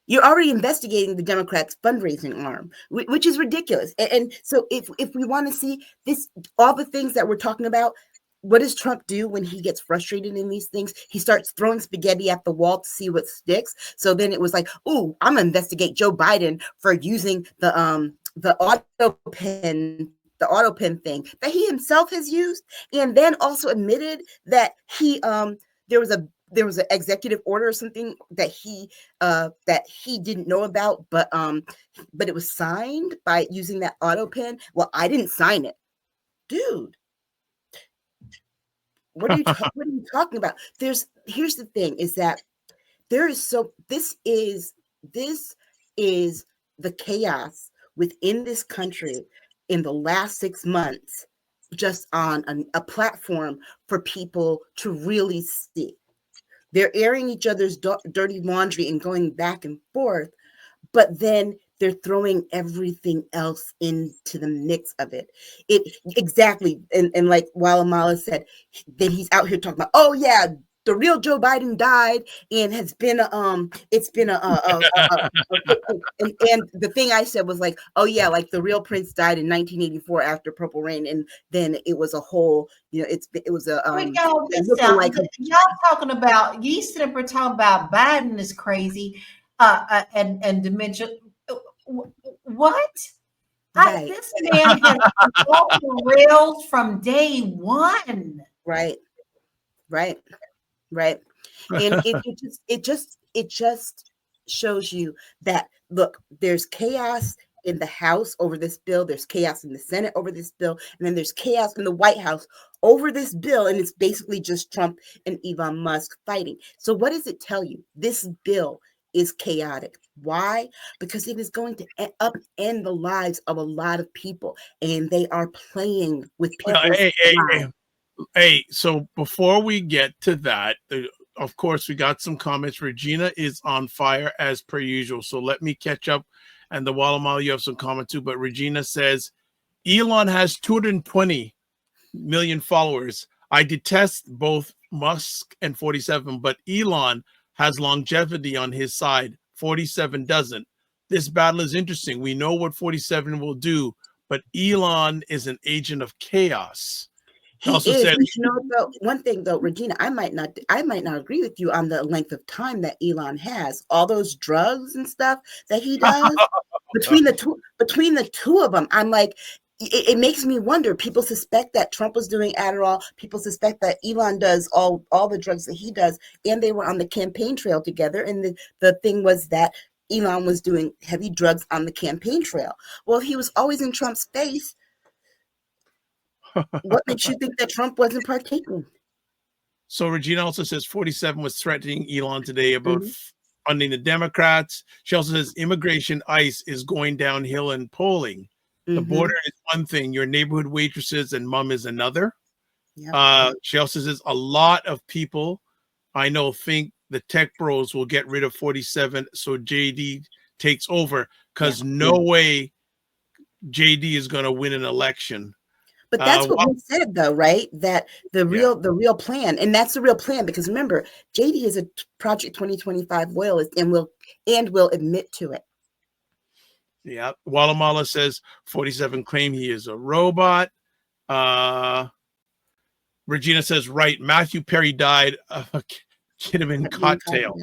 You're already investigating the Democrats' fundraising arm, which is ridiculous. And so if we want to see this, all the things that we're talking about, what does Trump do when he gets frustrated in these things? He starts throwing spaghetti at the wall to see what sticks. So then it was like, oh, I'm gonna investigate Joe Biden for using the auto pen thing that he himself has used, and then also admitted that there was an executive order or something that he didn't know about, but it was signed by using that auto pen. Well, I didn't sign it, dude. What are you talking about? Here's the thing is that this is the chaos within this country in the last 6 months, just on a platform for people to really see. They're airing each other's dirty laundry and going back and forth, but then they're throwing everything else into the mix of it. Exactly. And like Walamala said, then he's out here talking about, oh yeah, the real Joe Biden died and has been and the thing I said was like, oh yeah, like the real Prince died in 1984 after Purple Rain, and then it was a whole, it was a
y'all talking about we're talking about Biden is crazy and dementia. What?
Right.
This man has off the rails from day one.
Right. And it just shows you that, look, there's chaos in the House over this bill, there's chaos in the Senate over this bill, and then there's chaos in the White House over this bill, and it's basically just Trump and Elon Musk fighting. So what does it tell you? This bill is chaotic. Why? Because it is going to upend the lives of a lot of people, and they are playing with people's lives.
Hey, so before we get to that, of course, we got some comments. Regina is on fire as per usual. So let me catch up. And the Walamala, you have some comment too. But Regina says, Elon has 220 million followers. I detest both Musk and 47, but Elon has longevity on his side. 47 doesn't. This battle is interesting. We know what 47 will do, but Elon is an agent of chaos.
He also is. Said, though, one thing though, Regina, I might not agree with you on the length of time that Elon has. All those drugs and stuff that he does between the two of them, I'm like, it makes me wonder. People suspect that Trump was doing Adderall. People suspect that Elon does all the drugs that he does, and they were on the campaign trail together. And the thing was that Elon was doing heavy drugs on the campaign trail. Well, if he was always in Trump's face, what makes you think that Trump wasn't partaking?
So Regina also says 47 was threatening Elon today about funding the Democrats. She also says immigration ICE is going downhill in polling. The border is one thing, your neighborhood waitresses and mom is another.
Yep.
She also says a lot of people I know think the tech bros will get rid of 47 so JD takes over, because no way JD is going to win an election.
But that's what we said, though, right? That the real plan, and that's the real plan, because remember, JD is a Project 2025 loyalist and will admit to it.
Yeah. Guatemala says 47 claim he is a robot. Regina says, right, Matthew Perry died of a ketamine cocktail.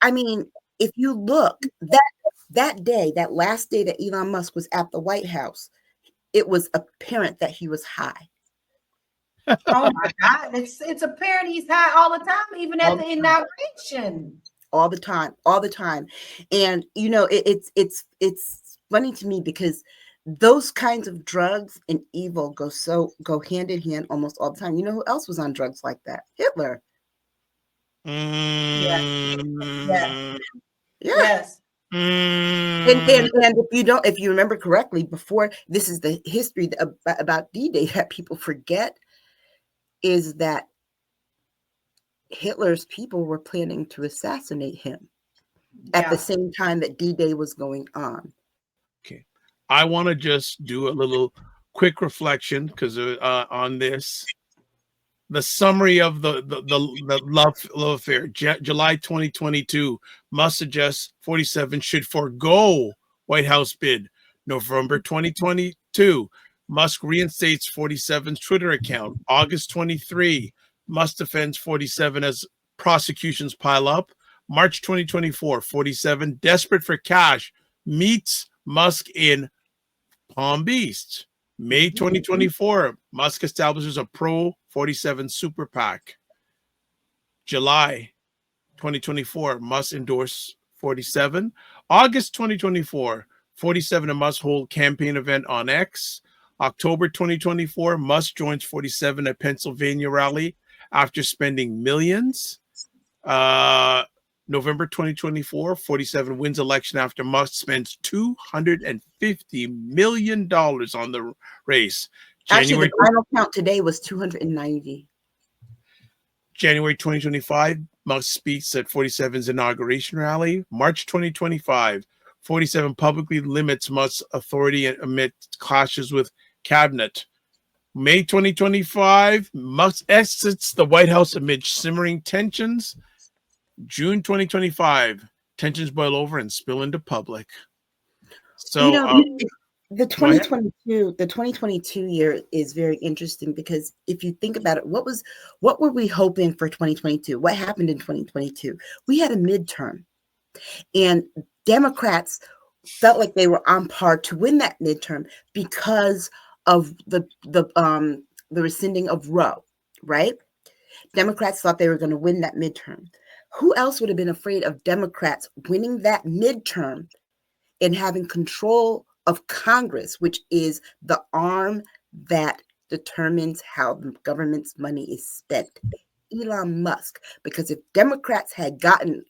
I mean, if you look, that day, that last day that Elon Musk was at the White House, it was apparent that he was high.
Oh my God. It's apparent he's high all the time, even at the inauguration.
All the time. And you know, it's funny to me because those kinds of drugs and evil go hand in hand almost all the time. You know who else was on drugs like that? Hitler.
Yes.
And if you remember correctly, before, this is the history about D-Day that people forget, is that Hitler's people were planning to assassinate him at the same time that D-Day was going on.
Okay, I want to just do a little quick reflection because on this, the summary of the love affair, July 2022, Musk suggests 47 should forego White House bid. November 2022, Musk reinstates 47's Twitter account. August 23, Musk defends 47 as prosecutions pile up. March 2024, 47, desperate for cash, meets Musk in Palm Beach. May 2024, Musk establishes a pro-47 super PAC. July 2024, Musk endorse 47. August 2024, 47 and Musk hold campaign event on X. October 2024, Musk joins 47 at Pennsylvania rally after spending millions. November 2024, 47 wins election after Musk spends $250 million on the race.
Actually, the final count today was 290.
January 2025, Musk speaks at 47's inauguration rally. March 2025, 47 publicly limits Musk's authority amid clashes with cabinet. May 2025, Musk exits the White House amid simmering tensions. June 2025, tensions boil over and spill into public. So,
the 2022 year is very interesting because if you think about it, what were we hoping for 2022? What happened in 2022? We had a midterm, and Democrats felt like they were on par to win that midterm because of the rescinding of Roe, right? Democrats thought they were going to win that midterm. Who else would have been afraid of Democrats winning that midterm and having control of Congress, which is the arm that determines how the government's money is spent? Elon Musk. Because if Democrats had gotten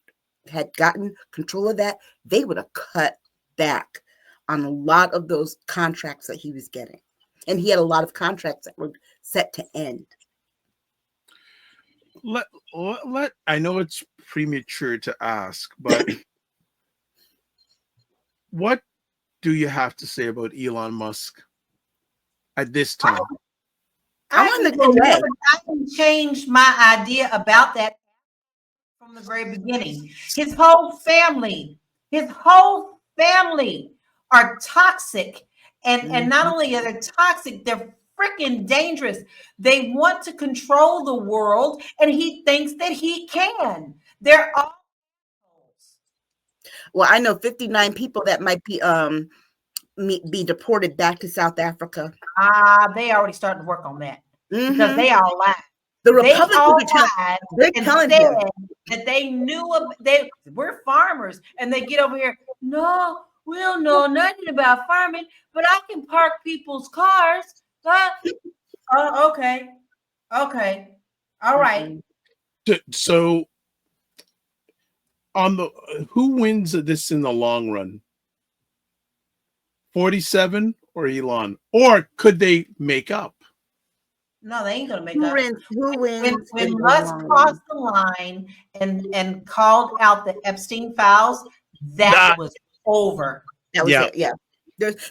control of that, they would have cut back on a lot of those contracts that he was getting. And he had a lot of contracts that were set to end.
I know it's premature to ask, but what do you have to say about Elon Musk at this time?
I haven't changed my idea about that from the very beginning. His whole family are toxic. And not only are they toxic, they're freaking dangerous. They want to control the world, and he thinks that he can. They're all.
Well, I know 59 people that might be deported back to South Africa.
They already started to work on that because they all lied.
The Republicans they're telling them
that they knew we're farmers, and they get over here. No, we don't know nothing about farming, but I can park people's cars. Okay. All right.
So on the who wins this in the long run? 47 or Elon? Or could they make up?
No, they ain't gonna make
Who
up.
wins? Who wins?
When
in the
Musk
long run?
crossed the line and called out the Epstein files, that was over.
That was
Yeah.
it. Yeah.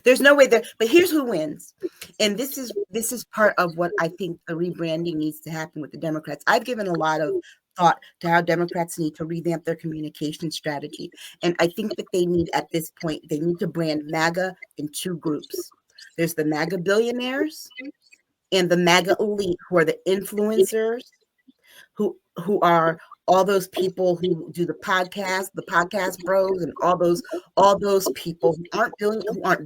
There's no way there. But here's who wins, and this is part of what I think the rebranding needs to happen with the Democrats. I've given a lot of thought to how Democrats need to revamp their communication strategy, and I think that they need at this point they need to brand MAGA in two groups. There's the MAGA billionaires and the MAGA elite, who are the influencers, who are all those people who do the podcast bros, and all those people who aren't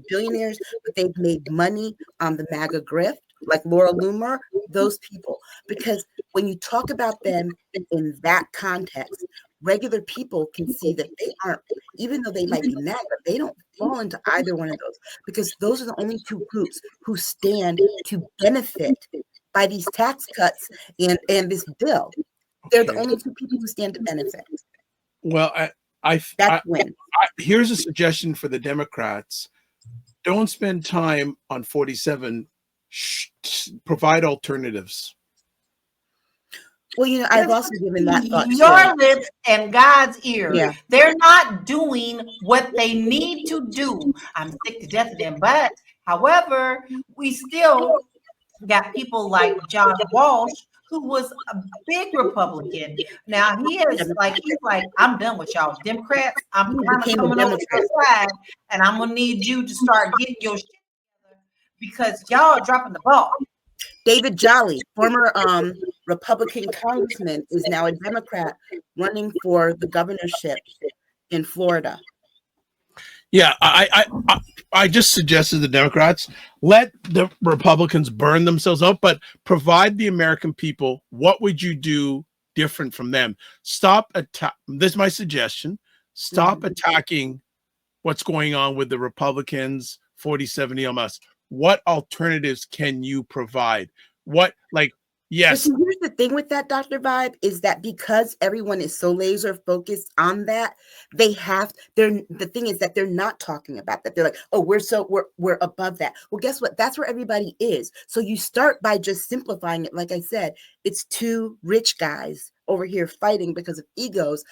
billionaires, but they've made money on the MAGA grift, like Laura Loomer, those people. Because when you talk about them in that context, regular people can see that they aren't, even though they might be MAGA, they don't fall into either one of those, because those are the only two groups who stand to benefit by these tax cuts and this bill. They're the only two people who stand to benefit.
Well, here's a suggestion for the Democrats. Don't spend time on 47. Provide alternatives.
Well, I've also given that thought.
Your lips and God's ear.
Yeah.
They're not doing what they need to do. I'm sick to death of them. But however, we still got people like John Walsh, who was a big Republican. Now he's like, I'm done with y'all Democrats. I'm kind of coming over to your side, and I'm gonna need you to start getting your shit together because y'all are dropping the ball.
David Jolly, former Republican congressman, is now a Democrat running for the governorship in Florida.
Yeah, I just suggested the Democrats let the Republicans burn themselves up, but provide the American people. What would you do different from them? This is my suggestion. Stop attacking what's going on with the Republicans, 47 EMS. What alternatives can you provide? Yes.
But here's the thing with that, Dr. Vibe, is that because everyone is so laser focused on that, the thing is that they're not talking about that. They're like, oh, we're above that. Well, guess what? That's where everybody is. So you start by just simplifying it. Like I said, it's two rich guys over here fighting because of egos.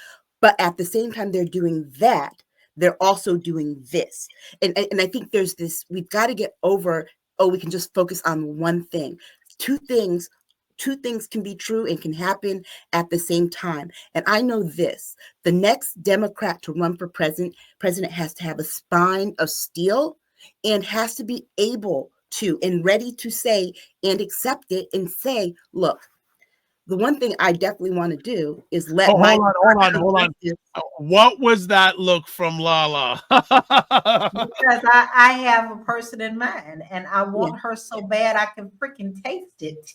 But at the same time, they're doing that. They're also doing this. And I think there's this, we've got to get over, we can just focus on one thing. Two things can be true and can happen at the same time. And I know this, the next Democrat to run for president has to have a spine of steel and has to be able to and ready to say and accept it and say, look, the one thing I definitely want to do is let
hold on. What was that look from LaLa?
Because I have a person in mind and I want her so bad I can freaking taste it.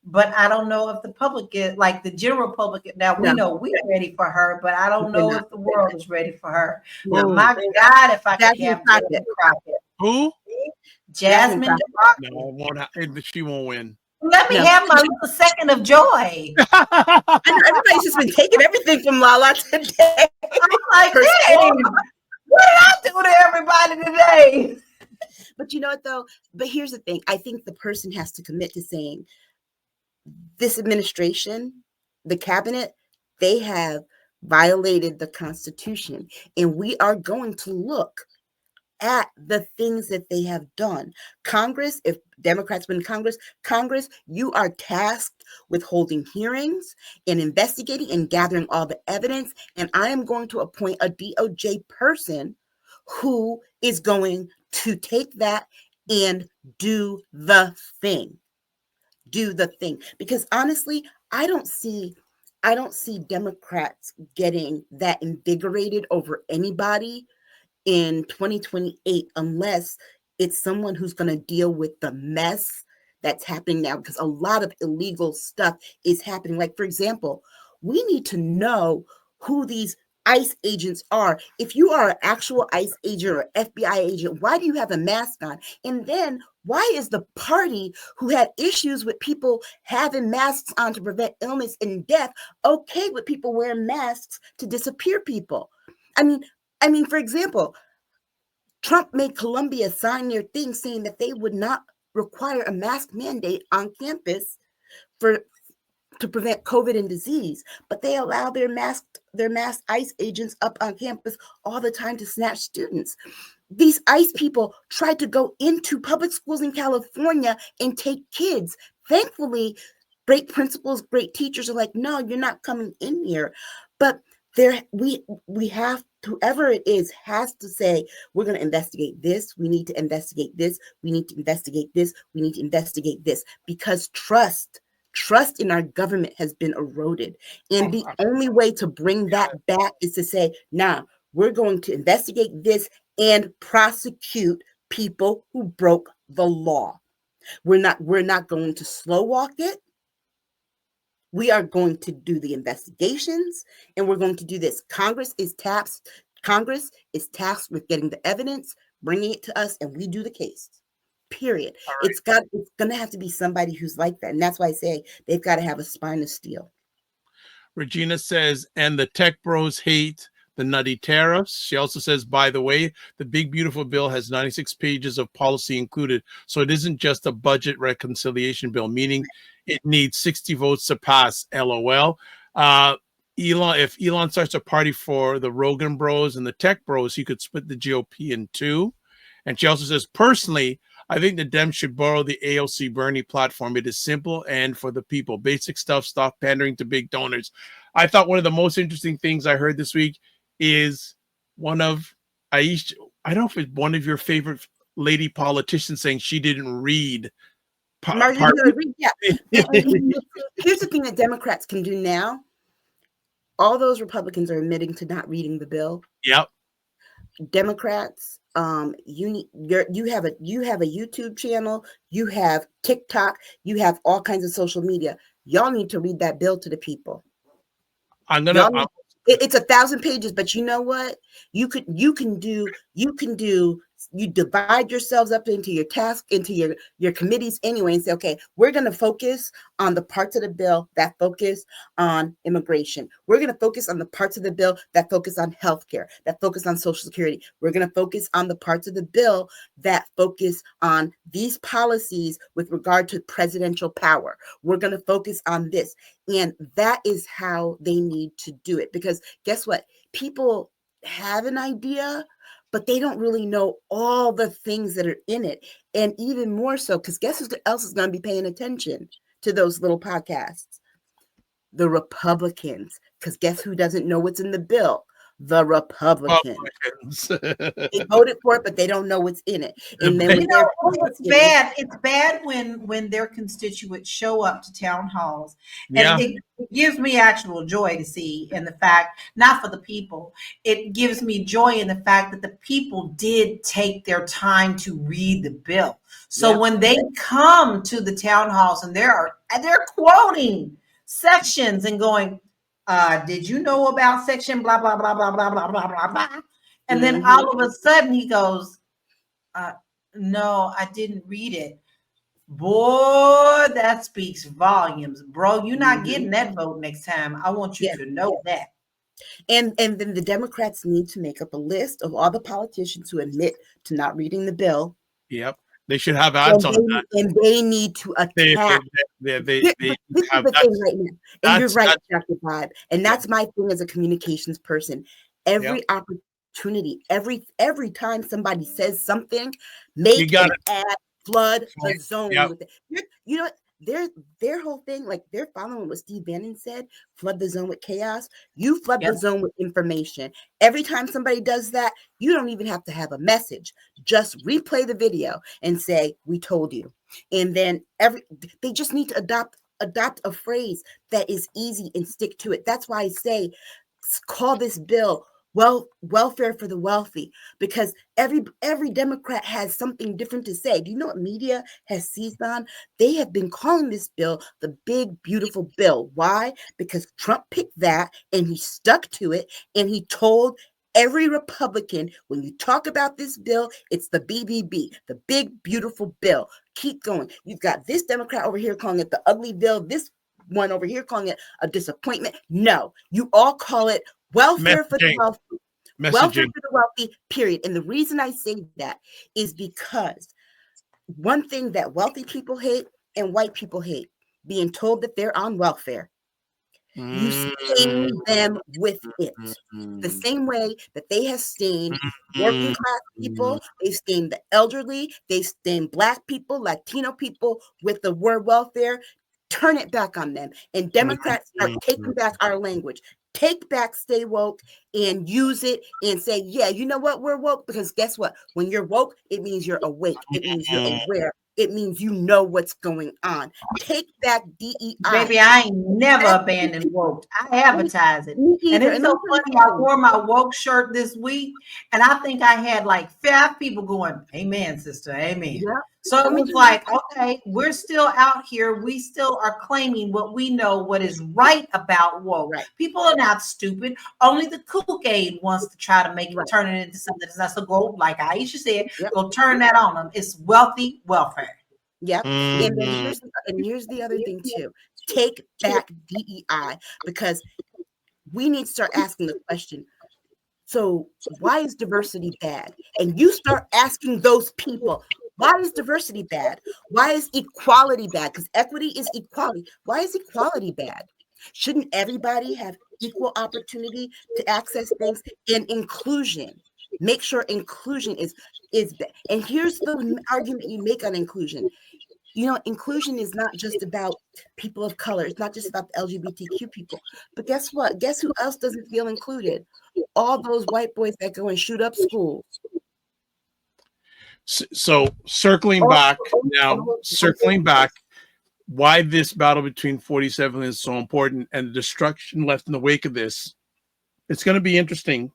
But I don't know if the public is like the general public. Now we know we're ready for her, but I don't know if the world is ready for her. My God, if I could have Jasmine Crockett.
Who?
Jasmine Crockett.
No, she won't win.
Let me have my little second of joy.
I know everybody's just been taking everything from LaLa today.
I'm like, hey, what did I do to everybody today?
But you know what though? But here's the thing. I think the person has to commit to saying this administration, the cabinet, they have violated the Constitution. And we are going to look at the things that they have done. Congress, if Democrats win Congress, you are tasked with holding hearings and investigating and gathering all the evidence. And I am going to appoint a DOJ person who is going to take that and do the thing. Because honestly, I don't see Democrats getting that invigorated over anybody in 2028 unless it's someone who's going to deal with the mess that's happening now, because a lot of illegal stuff is happening. Like, for example, we need to know who these ICE agents are. If you are an actual ICE agent or FBI agent, why do you have a mask on? And then Why is the party who had issues with people having masks on to prevent illness and death okay with people wearing masks to disappear people? I mean, for example, Trump made Columbia sign their thing saying that they would not require a mask mandate on campus to prevent COVID and disease, but they allow their masked ICE agents up on campus all the time to snatch students. These ICE people tried to go into public schools in California and take kids. Thankfully, great principals, great teachers are like, no, you're not coming in here. But we have, whoever it is has to say, we're going to investigate this. We need to investigate this. We need to investigate this. We need to investigate this, because trust in our government has been eroded. And the only way to bring that back is to say, nah, we're going to investigate this and prosecute people who broke the law. We're not going to slow walk it. We are going to do the investigations, and we're going to do this. Congress is tasked with getting the evidence, bringing it to us, and we do the case. Period. Right. It's going to have to be somebody who's like that. And that's why I say they've got to have a spine of steel.
Regina says, and the tech bros hate the nutty tariffs. She also says, by the way, the big beautiful bill has 96 pages of policy included. So it isn't just a budget reconciliation bill, meaning it needs 60 votes to pass. LOL. If Elon starts a party for the Rogan bros and the tech bros, he could split the GOP in two. And she also says, personally, I think the Dems should borrow the AOC Bernie platform. It is simple and for the people. Basic stuff, stop pandering to big donors. I thought one of the most interesting things I heard this week is one of Aisha, I don't know if it's one of your favorite lady politicians saying she didn't read.
Yeah. Here's the thing that Democrats can do now. All those Republicans are admitting to not reading the bill.
Yep.
Democrats, you have a YouTube channel, you have TikTok, you have all kinds of social media. Y'all need to read that bill to the people. It's 1,000 pages, but you know what? You divide yourselves up into your task, into your committees anyway, and say, okay, we're going to focus on the parts of the bill that focus on immigration. We're going to focus on the parts of the bill that focus on healthcare, that focus on Social Security. We're going to focus on the parts of the bill that focus on these policies with regard to presidential power. We're going to focus on this. And that is how they need to do it. Because guess what? People have an idea, but they don't really know all the things that are in it. And even more so, because guess who else is going to be paying attention to those little podcasts? The Republicans. Because guess who doesn't know what's in the bill? The Republicans. They voted for it, but they don't know what's in it. And then
it's bad. It's bad when their constituents show up to town halls. And it gives me actual joy to see in the fact, not for the people, it gives me joy in the fact that the people did take their time to read the bill. So when they come to the town halls and they're quoting sections and going, did you know about section blah, blah, blah, blah, blah, blah, blah, blah, blah. And then all of a sudden he goes, no, I didn't read it. Boy, that speaks volumes, bro. You're not getting that vote next time. I want you to know that.
And then the Democrats need to make up a list of all the politicians who admit to not reading the bill.
Yep. They should have ads on that.
And they need to attack. This is the thing right now. And you're right, Dr. Vibe. And that's my thing as a communications person. Every opportunity, every time somebody says something, make an ad, flood the zone with it. You know what? Their whole thing, like they're following what Steve Bannon said, flood the zone with chaos. You flood the zone with information. Every time somebody does that, you don't even have to have a message. Just replay the video and say, we told you. And then they just need to adopt a phrase that is easy and stick to it. That's why I say, call this bill welfare for the wealthy, because every Democrat has something different to say. Do you know what media has seized on? They have been calling this bill the big, beautiful bill. Why? Because Trump picked that and he stuck to it, and he told Every Republican, when you talk about this bill, it's the BBB, the big, beautiful bill. Keep going. You've got this Democrat over here calling it the ugly bill, this one over here calling it a disappointment. No, you all call it welfare for the wealthy. Welfare for the wealthy, period. And the reason I say that is because one thing that wealthy people hate and white people hate, being told that they're on welfare. You stain them with it. The same way that they have stained working class people, they've stained the elderly, they've stained Black people, Latino people with the word welfare. Turn it back on them. And Democrats start taking back our language. Take back stay woke and use it and say, yeah, you know what? We're woke. Because guess what? When you're woke, it means you're awake. It means you're aware. It means you know what's going on. Take back DEI.
Baby, I ain't never abandoned woke. I advertise it. And it's so funny. I wore my woke shirt this week, and I think I had like 5 people going, amen, sister, amen. Yeah. So it was like, okay, we're still out here. We still are claiming what we know, what is right about woke. Right. People are not stupid. Only the kool-aid wants to try to make it, turn it into something that's not so go, like Aisha said, go turn that on them. It's wealthy welfare.
Yep. And then here's the other thing too. Take back DEI, because we need to start asking the question, so why is diversity bad? And you start asking those people, why is diversity bad? Why is equality bad? Because equity is equality. Why is equality bad? Shouldn't everybody have equal opportunity to access things? And inclusion. Make sure inclusion is and here's the argument you make on inclusion. You know, inclusion is not just about people of color. It's not just about the LGBTQ people. But guess what? Guess who else doesn't feel included? All those white boys that go and shoot up schools.
So circling back, why this battle between 47 is so important and the destruction left in the wake of this, it's going to be interesting.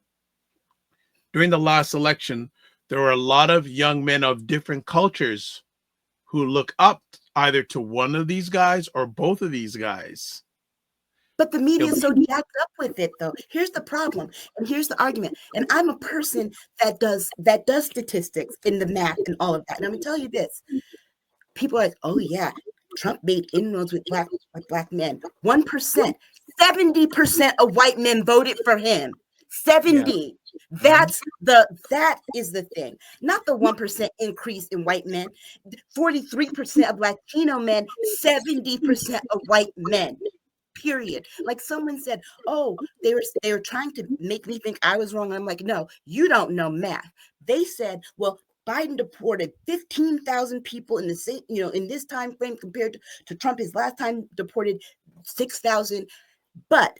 During the last election, there were a lot of young men of different cultures who look up either to one of these guys or both of these guys.
But the media is so jacked up with it, though. Here's the problem, and here's the argument. And I'm a person that does statistics in the math and all of that. And I'm gonna tell you this: people are like, "Oh yeah, Trump made inroads with black men. 1%, 70% of white men voted for him. 70. Yeah. That is the thing. Not the 1% increase in white men. 43% of Latino men. 70% of white men. Period. Like someone said, oh, they were trying to make me think I was wrong. I'm like, no, you don't know math. They said, well, Biden deported 15,000 people in the same, in this time frame compared to Trump. His last time deported 6,000. But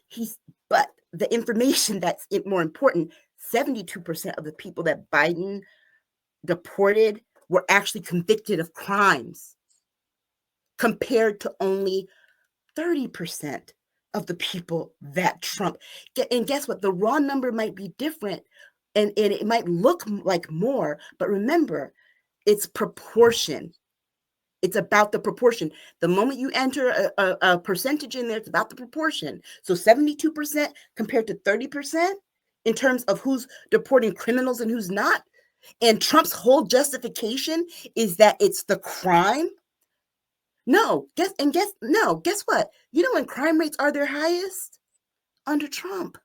the information that's more important, 72% of the people that Biden deported were actually convicted of crimes, compared to only 30% of the people that Trump. And guess what? The raw number might be different and it might look like more, but remember, it's proportion. It's about the proportion. The moment you enter a percentage in there, it's about the proportion. So 72% compared to 30% in terms of who's deporting criminals and who's not. And Trump's whole justification is that it's the crime. Guess what? You know when crime rates are their highest? Under Trump.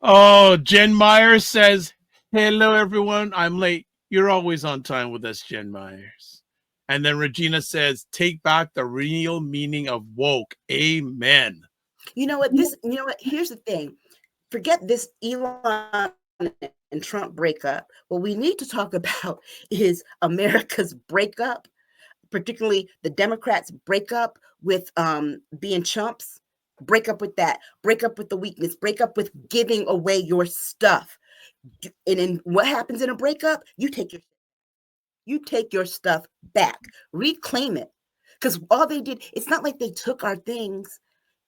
Oh, Jen Myers says, hello, everyone. I'm late. You're always on time with us, Jen Myers. And then Regina says, take back the real meaning of woke. Amen.
You know what? Here's the thing. Forget this Elon and Trump breakup. What we need to talk about is America's breakup, particularly the Democrats' breakup with being chumps. Break up with that. Break up with the weakness. Break up with giving away your stuff. And then what happens in a breakup? You take your stuff back. Reclaim it. Because all they did, it's not like they took our things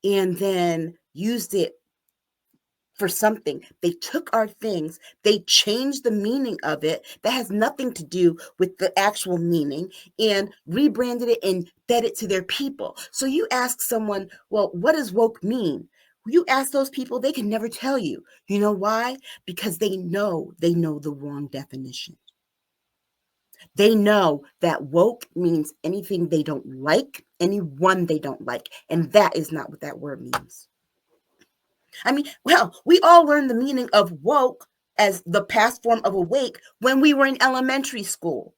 and then used it for something. They took our things, they changed the meaning of it that has nothing to do with the actual meaning, and rebranded it and fed it to their people. So you ask someone, well, what does woke mean? You ask those people, they can never tell you. You know why? Because they know the wrong definition. They know that woke means anything they don't like, anyone they don't like. And that is not what that word means. I mean, well, we all learned the meaning of woke as the past form of awake when we were in elementary school.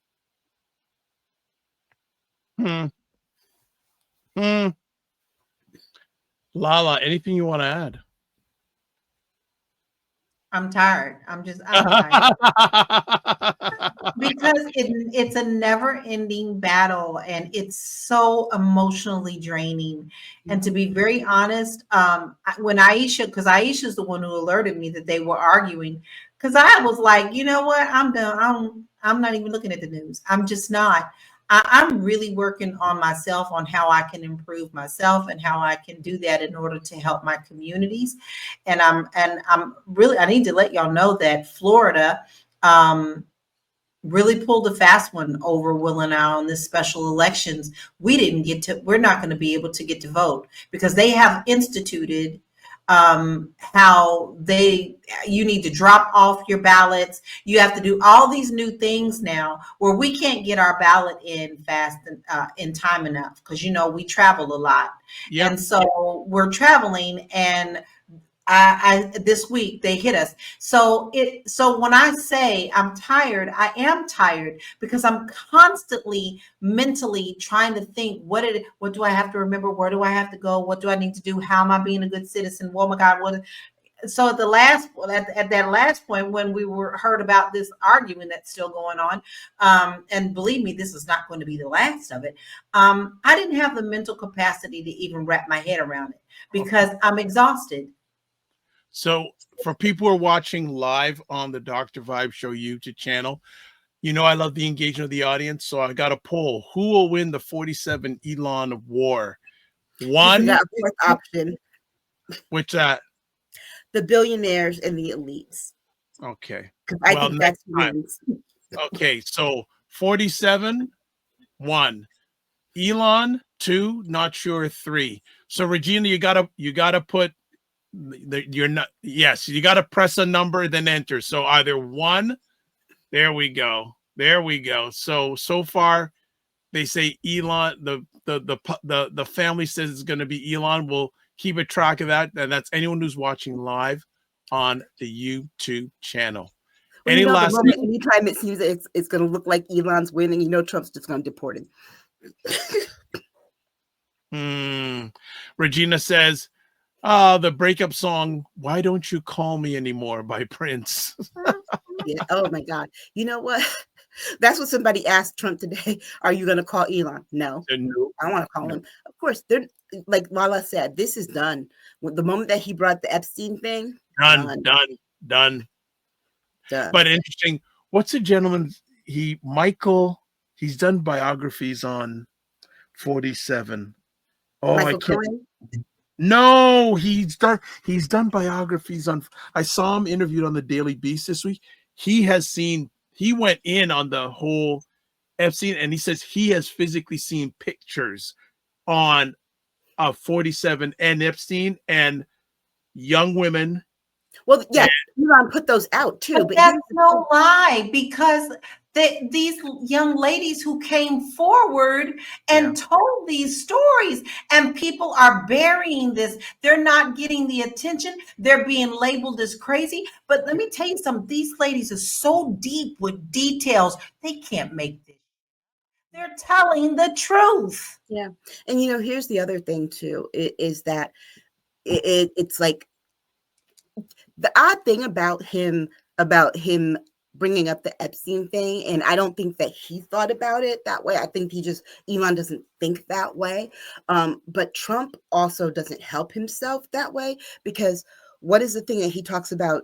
Lala, anything you want to add?
I'm tired. I'm tired. Because it's a never-ending battle, and it's so emotionally draining. And to be very honest, when because Aisha's the one who alerted me that they were arguing, because I was like, you know what, I'm done. I'm not even looking at the news. I'm just not. I'm really working on myself, on how I can improve myself and how I can do that in order to help my communities. And I'm really, I need to let y'all know that Florida really pulled a fast one over Will and I on this special elections. We're not going to be able to get to vote because they have instituted how you need to drop off your ballots. You have to do all these new things now where we can't get our ballot in fast in time enough because we travel a lot. Yep. And so we're traveling, and I this week they hit us. So when I say I'm tired, I am tired because I'm constantly mentally trying to think, what do I have to remember? Where do I have to go? What do I need to do? How am I being a good citizen? Oh my God, so at that last point, when we heard about this argument that's still going on, and believe me, this is not going to be the last of it. I didn't have the mental capacity to even wrap my head around it because I'm exhausted.
So for people who are watching live on the Dr. Vibe Show YouTube channel, I love the engagement of the audience. So I got a poll. Who will win the 47 Elon war? One
fourth option.
Which that?
The billionaires and the elites.
Okay.
I think that's wins.
Okay, so 47, 1. Elon, 2, not sure, 3. So Regina, you gotta put you gotta press a number, then enter. So either 1, there we go. So far they say Elon, the family says it's gonna be Elon. We'll keep a track of that, and that's anyone who's watching live on the YouTube channel.
Well, anytime it seems that it's going to look like Elon's winning, Trump's just going to deport him.
Regina says, the breakup song, Why Don't You Call Me Anymore by Prince.
Yeah. Oh, my God. You know what? That's what somebody asked Trump today. Are you going to call Elon? No. I don't want to call him. Of course, they're like Lala said, this is done. The moment that he brought the Epstein thing,
done. But interesting. What's the gentleman? He's done biographies on 47. Oh,
Michael Cohen?
No, he's done biographies on. I saw him interviewed on the Daily Beast this week. He went in on the whole Epstein, and he says he has physically seen pictures on 47 and Epstein and young women.
Well, yeah, Elon put those out too.
But that's no lie, because these young ladies who came forward and told these stories, and people are burying this. They're not getting the attention. They're being labeled as crazy. But let me tell you something. These ladies are so deep with details. They can't make this. They're telling the truth.
Yeah. And, here's the other thing too, is that it's like, the odd thing about him bringing up the Epstein thing, and I don't think that he thought about it that way. I think Elon doesn't think that way. But Trump also doesn't help himself that way, because what is the thing that he talks about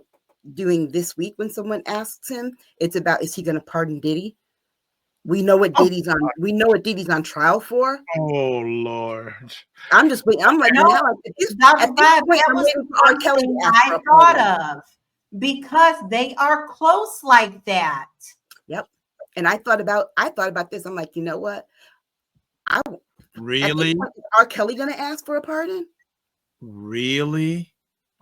doing this week when someone asks him? It's about, is he going to pardon Diddy? We know what Diddy's on. We know what Diddy's on trial for.
Oh Lord!
I'm just waiting. I'm like,
that was R. Kelly. I thought of, because they are close like that.
Yep. And I thought about this. I'm like, you know what?
Really?
Is R. Kelly going to ask for a pardon?
Really?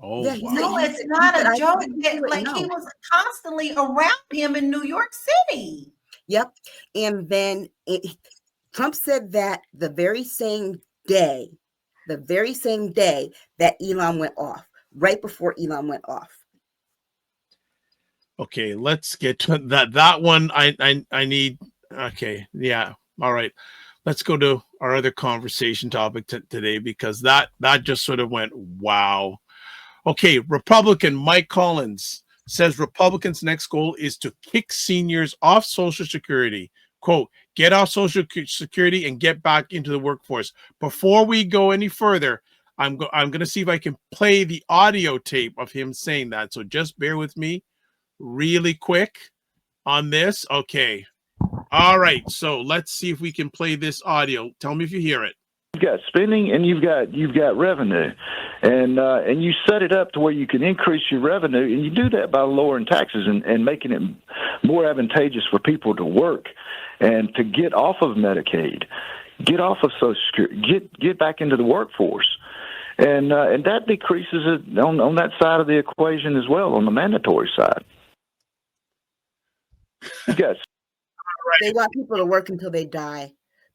Oh,
Yeah, he
wow.
said-
No,
he
it's
said-
not
he said,
a
"I
joke.
couldn't do it,
Like
no."
he was constantly around him in New York City.
Yep. And then Trump said that the very same day that Elon went off, right before Elon went off.
Okay, let's get to that one. I need. Okay, yeah. All right, let's go to our other conversation topic today, because that just sort of went wow. Okay, Republican Mike Collins says Republicans' next goal is to kick seniors off Social Security. Quote, get off Social Security and get back into the workforce. Before we go any further, I'm going to see if I can play the audio tape of him saying that. So just bear with me really quick on this. Okay. All right. So let's see if we can play this audio. Tell me if you hear it.
You've got spending and you've got revenue, and you set it up to where you can increase your revenue, and you do that by lowering taxes and making it more advantageous for people to work and to get off of Medicaid, get off of Social Security, get back into the workforce, and that decreases it on that side of the equation as well, on the mandatory side. Yes.
They want people to work until they die,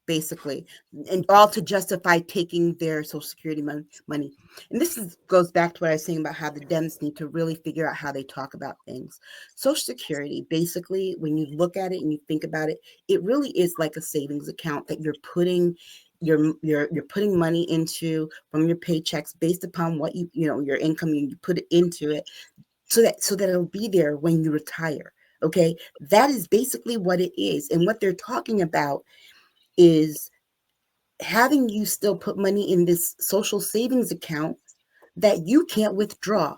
basically, and all to justify taking their Social Security money. And this goes back to what I was saying about how the Dems need to really figure out how they talk about things. Social Security, basically, when you look at it and you think about it, it really is like a savings account that you're putting you're putting money into from your paychecks based upon what your income, you put it into it so that it'll be there when you retire. Okay, that is basically what it is. And what they're talking about is having you still put money in this social savings account that you can't withdraw.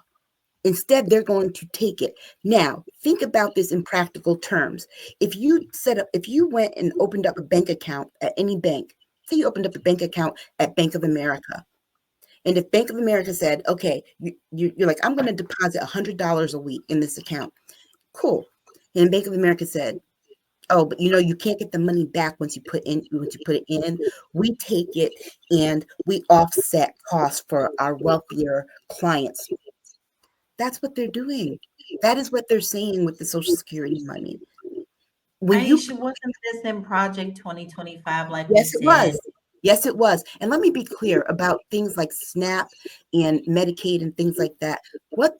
Instead, they're going to take it. Now, think about this in practical terms. If you went and opened up a bank account at any bank, say you opened up a bank account at Bank of America, and if Bank of America said, okay, you're like, I'm going to deposit $100 a week in this account. Cool. And Bank of America said, oh, but you can't get the money back once you put it in. We take it and we offset costs for our wealthier clients. That's what they're doing. That is what they're saying with the Social Security money.
Aisha, wasn't this in Project 2025? Like
yes, it
said?
was. Yes, it was. And let me be clear about things like SNAP and Medicaid and things like that. What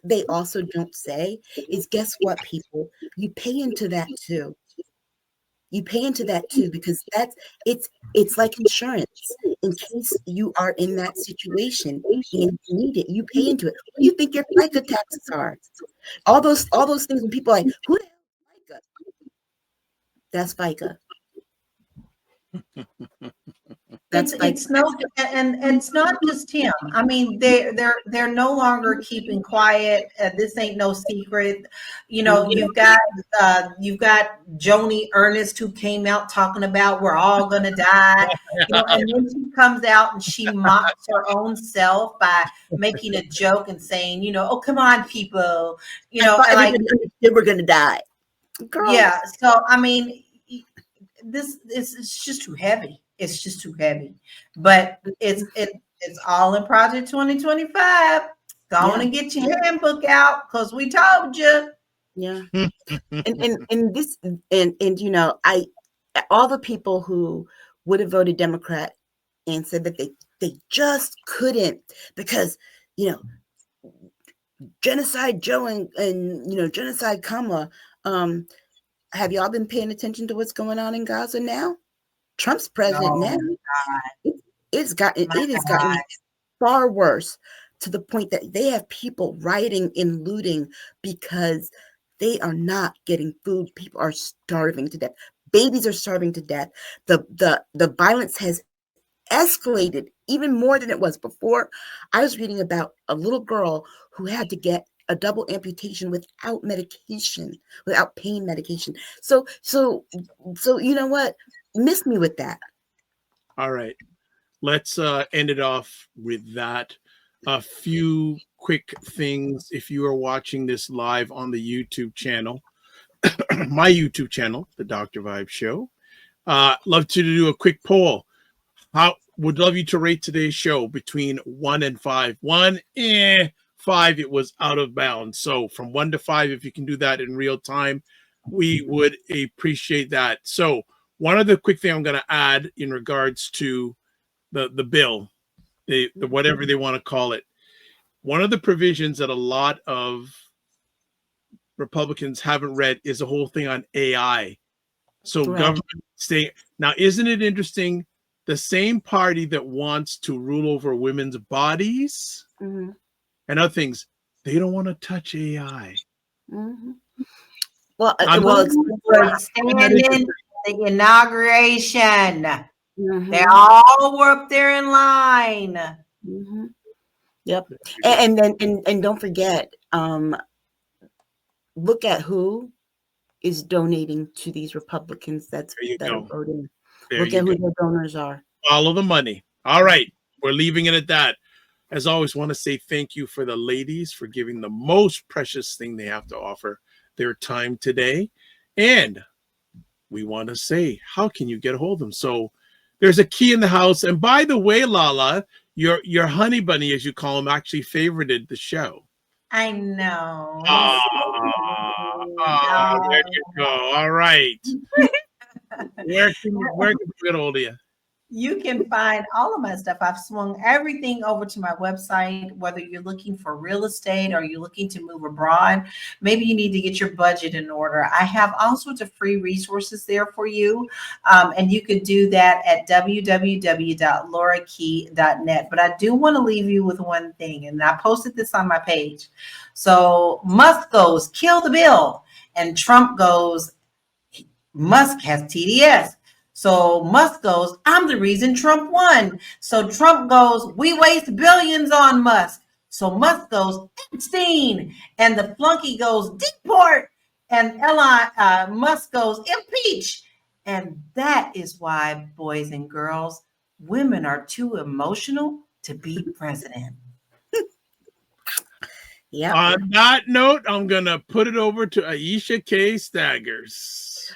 they also don't say is, guess what, people? You pay into that too. You pay into that too, because it's like insurance. In case you are in that situation and you need it, you pay into it. What do you think your FICA taxes are? All those things when people are like, who the hell is FICA? That's FICA.
It's no, and it's not just him. I mean, they're no longer keeping quiet. This ain't no secret. You've got Joni Ernest, who came out talking about we're all gonna die. And then she comes out and she mocks her own self by making a joke and saying, oh, come on, people.
Like we're gonna die. Girl.
Yeah. So I mean, it's just too heavy. It's just too heavy, but it's all in Project 2025. Go on and get your handbook out, because we told you.
Yeah. and this all the people who would have voted Democrat and said that they just couldn't because Genocide Joe and Genocide Kamala. Have y'all been paying attention to what's going on in Gaza now? Trump's president now. It has gotten far worse, to the point that they have people rioting and looting because they are not getting food. People are starving to death. Babies are starving to death. The violence has escalated even more than it was before. I was reading about a little girl who had to get a double amputation without medication, without pain medication. So you know what? Miss me with that.
All right. Let's end it off with that. A few quick things. If you are watching this live on the YouTube channel, my YouTube channel, The Dr. Vibe Show, love to do a quick poll. would love you to rate today's show between 1 and 5. 1, 5, it was out of bounds. So from 1 to 5, if you can do that in real time, we would appreciate that. So one other quick thing I'm going to add in regards to the bill, the whatever they want to call it. One of the provisions that a lot of Republicans haven't read is the whole thing on AI. So
Right.
government staying. Now, isn't it interesting? The same party that wants to rule over women's bodies
Mhm.
and other things, they don't want to touch AI.
Mhm. Well,
I'm
well,
We're standing the inauguration.
mhm.
They all were up there in line.
Mhm. Yep. And then and don't forget, look at who is donating to these Republicans that
There you
are
go.
voting.
There
Look
you
at who
go.
their donors are.
Follow the money. All right. We're leaving it at that. As always, want to say thank you for the ladies for giving the most precious thing they have to offer, their time today. And we want to say, how can you get a hold of them? So there's a key in the house. And by the way, Lala, your honey bunny, as you call him, actually favorited the show.
I know.
There you go. All right. Where can we get a hold of you?
You can find all of my stuff. I've swung everything over to my website, whether you're looking for real estate or you're looking to move abroad. Maybe you need to get your budget in order. I have all sorts of free resources there for you. And you could do that at www.laurakey.net. But I do want to leave you with one thing, and I posted this on my page. So Musk goes, kill the bill. And Trump goes, Musk has TDS. So Musk goes, I'm the reason Trump won. So Trump goes, we waste billions on Musk. So Musk goes, Epstein. And the flunky goes, deport. And Elon, Musk goes, impeach. And that is why, boys and girls, women are too emotional to be president.
Yeah.
On that note, I'm going to put it over to Aisha K. Staggers.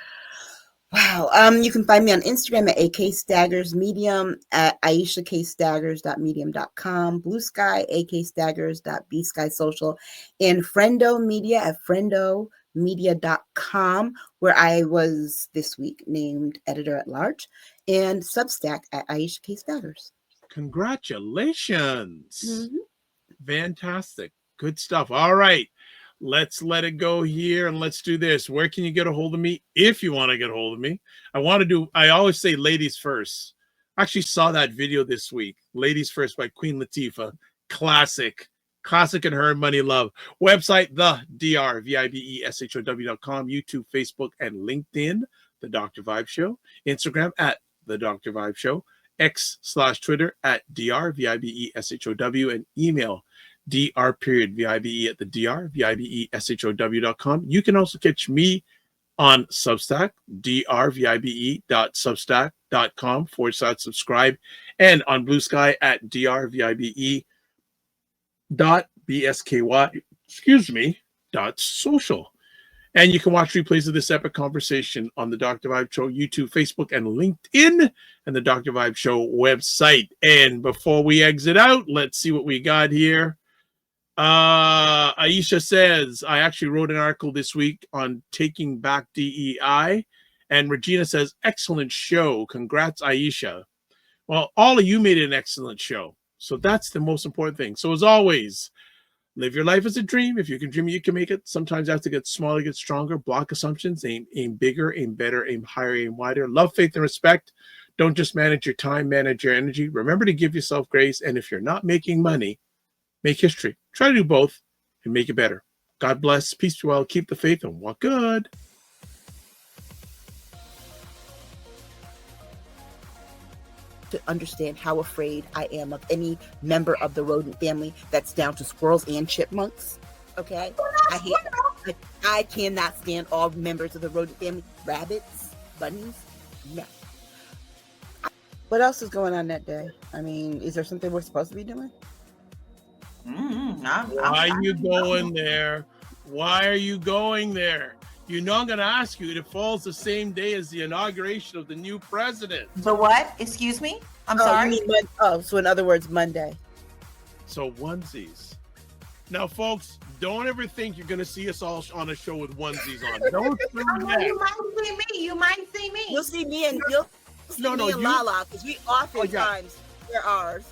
Wow. You can find me on Instagram at AKStaggers, Medium at AishaKStaggers.medium.com, Blue Sky, AKStaggers.bskysocial, and Friendo Media at FriendoMedia.com, where I was this week named editor at large, and Substack at Aisha K. Staggers.
Congratulations.
Mhm.
Fantastic. Good stuff. All right. Let's let it go here and let's do this. Where can you get a hold of me if you want to get a hold of me? I always say ladies first. I actually saw that video this week. Ladies First by Queen Latifah. Classic and Her Money Love. Website, the drvibeshow.com. YouTube, Facebook, and LinkedIn, The Dr. Vibe Show. Instagram at The Dr. Vibe Show. X/Twitter at drvibeshow, and email dr.vibe at the drvibeshow.com. You can also catch me on Substack, drvibe.substack.com/subscribe, and on Blue Sky at drvibe.bsky.social. And you can watch replays of this epic conversation on the Dr. Vibe Show YouTube, Facebook, and LinkedIn, and the Dr. Vibe Show website. And before we exit out, let's see what we got here. Aisha says, I actually wrote an article this week on taking back DEI. And Regina says, excellent show. Congrats, Aisha. Well, all of you made an excellent show. So that's the most important thing. So as always, live your life as a dream. If you can dream it, you can make it. Sometimes you have to get smaller, get stronger, block assumptions, aim bigger, aim better, aim higher, aim wider. Love, faith, and respect. Don't just manage your time, manage your energy. Remember to give yourself grace. And if you're not making money, make history. Try to do both and make it better. God bless. Peace be well. Keep the faith and walk good.
To understand how afraid I am of any member of the rodent family that's down to squirrels and chipmunks. Okay? I cannot stand all members of the rodent family. Rabbits, bunnies, no. What else is going on that day? I mean, is there something we're supposed to be doing?
Why are you going there? Why are you going there? You know, I'm going to ask you, it falls the same day as the inauguration of the new president.
The what? Excuse me? I'm
Oh,
sorry.
you mean so in other words, Monday.
So onesies. Now, folks, don't ever think you're going to see us all on a show with onesies on. Don't do that.
You might see me. You might see me.
You'll see me and you'll see me and Lala because we oftentimes wear ours.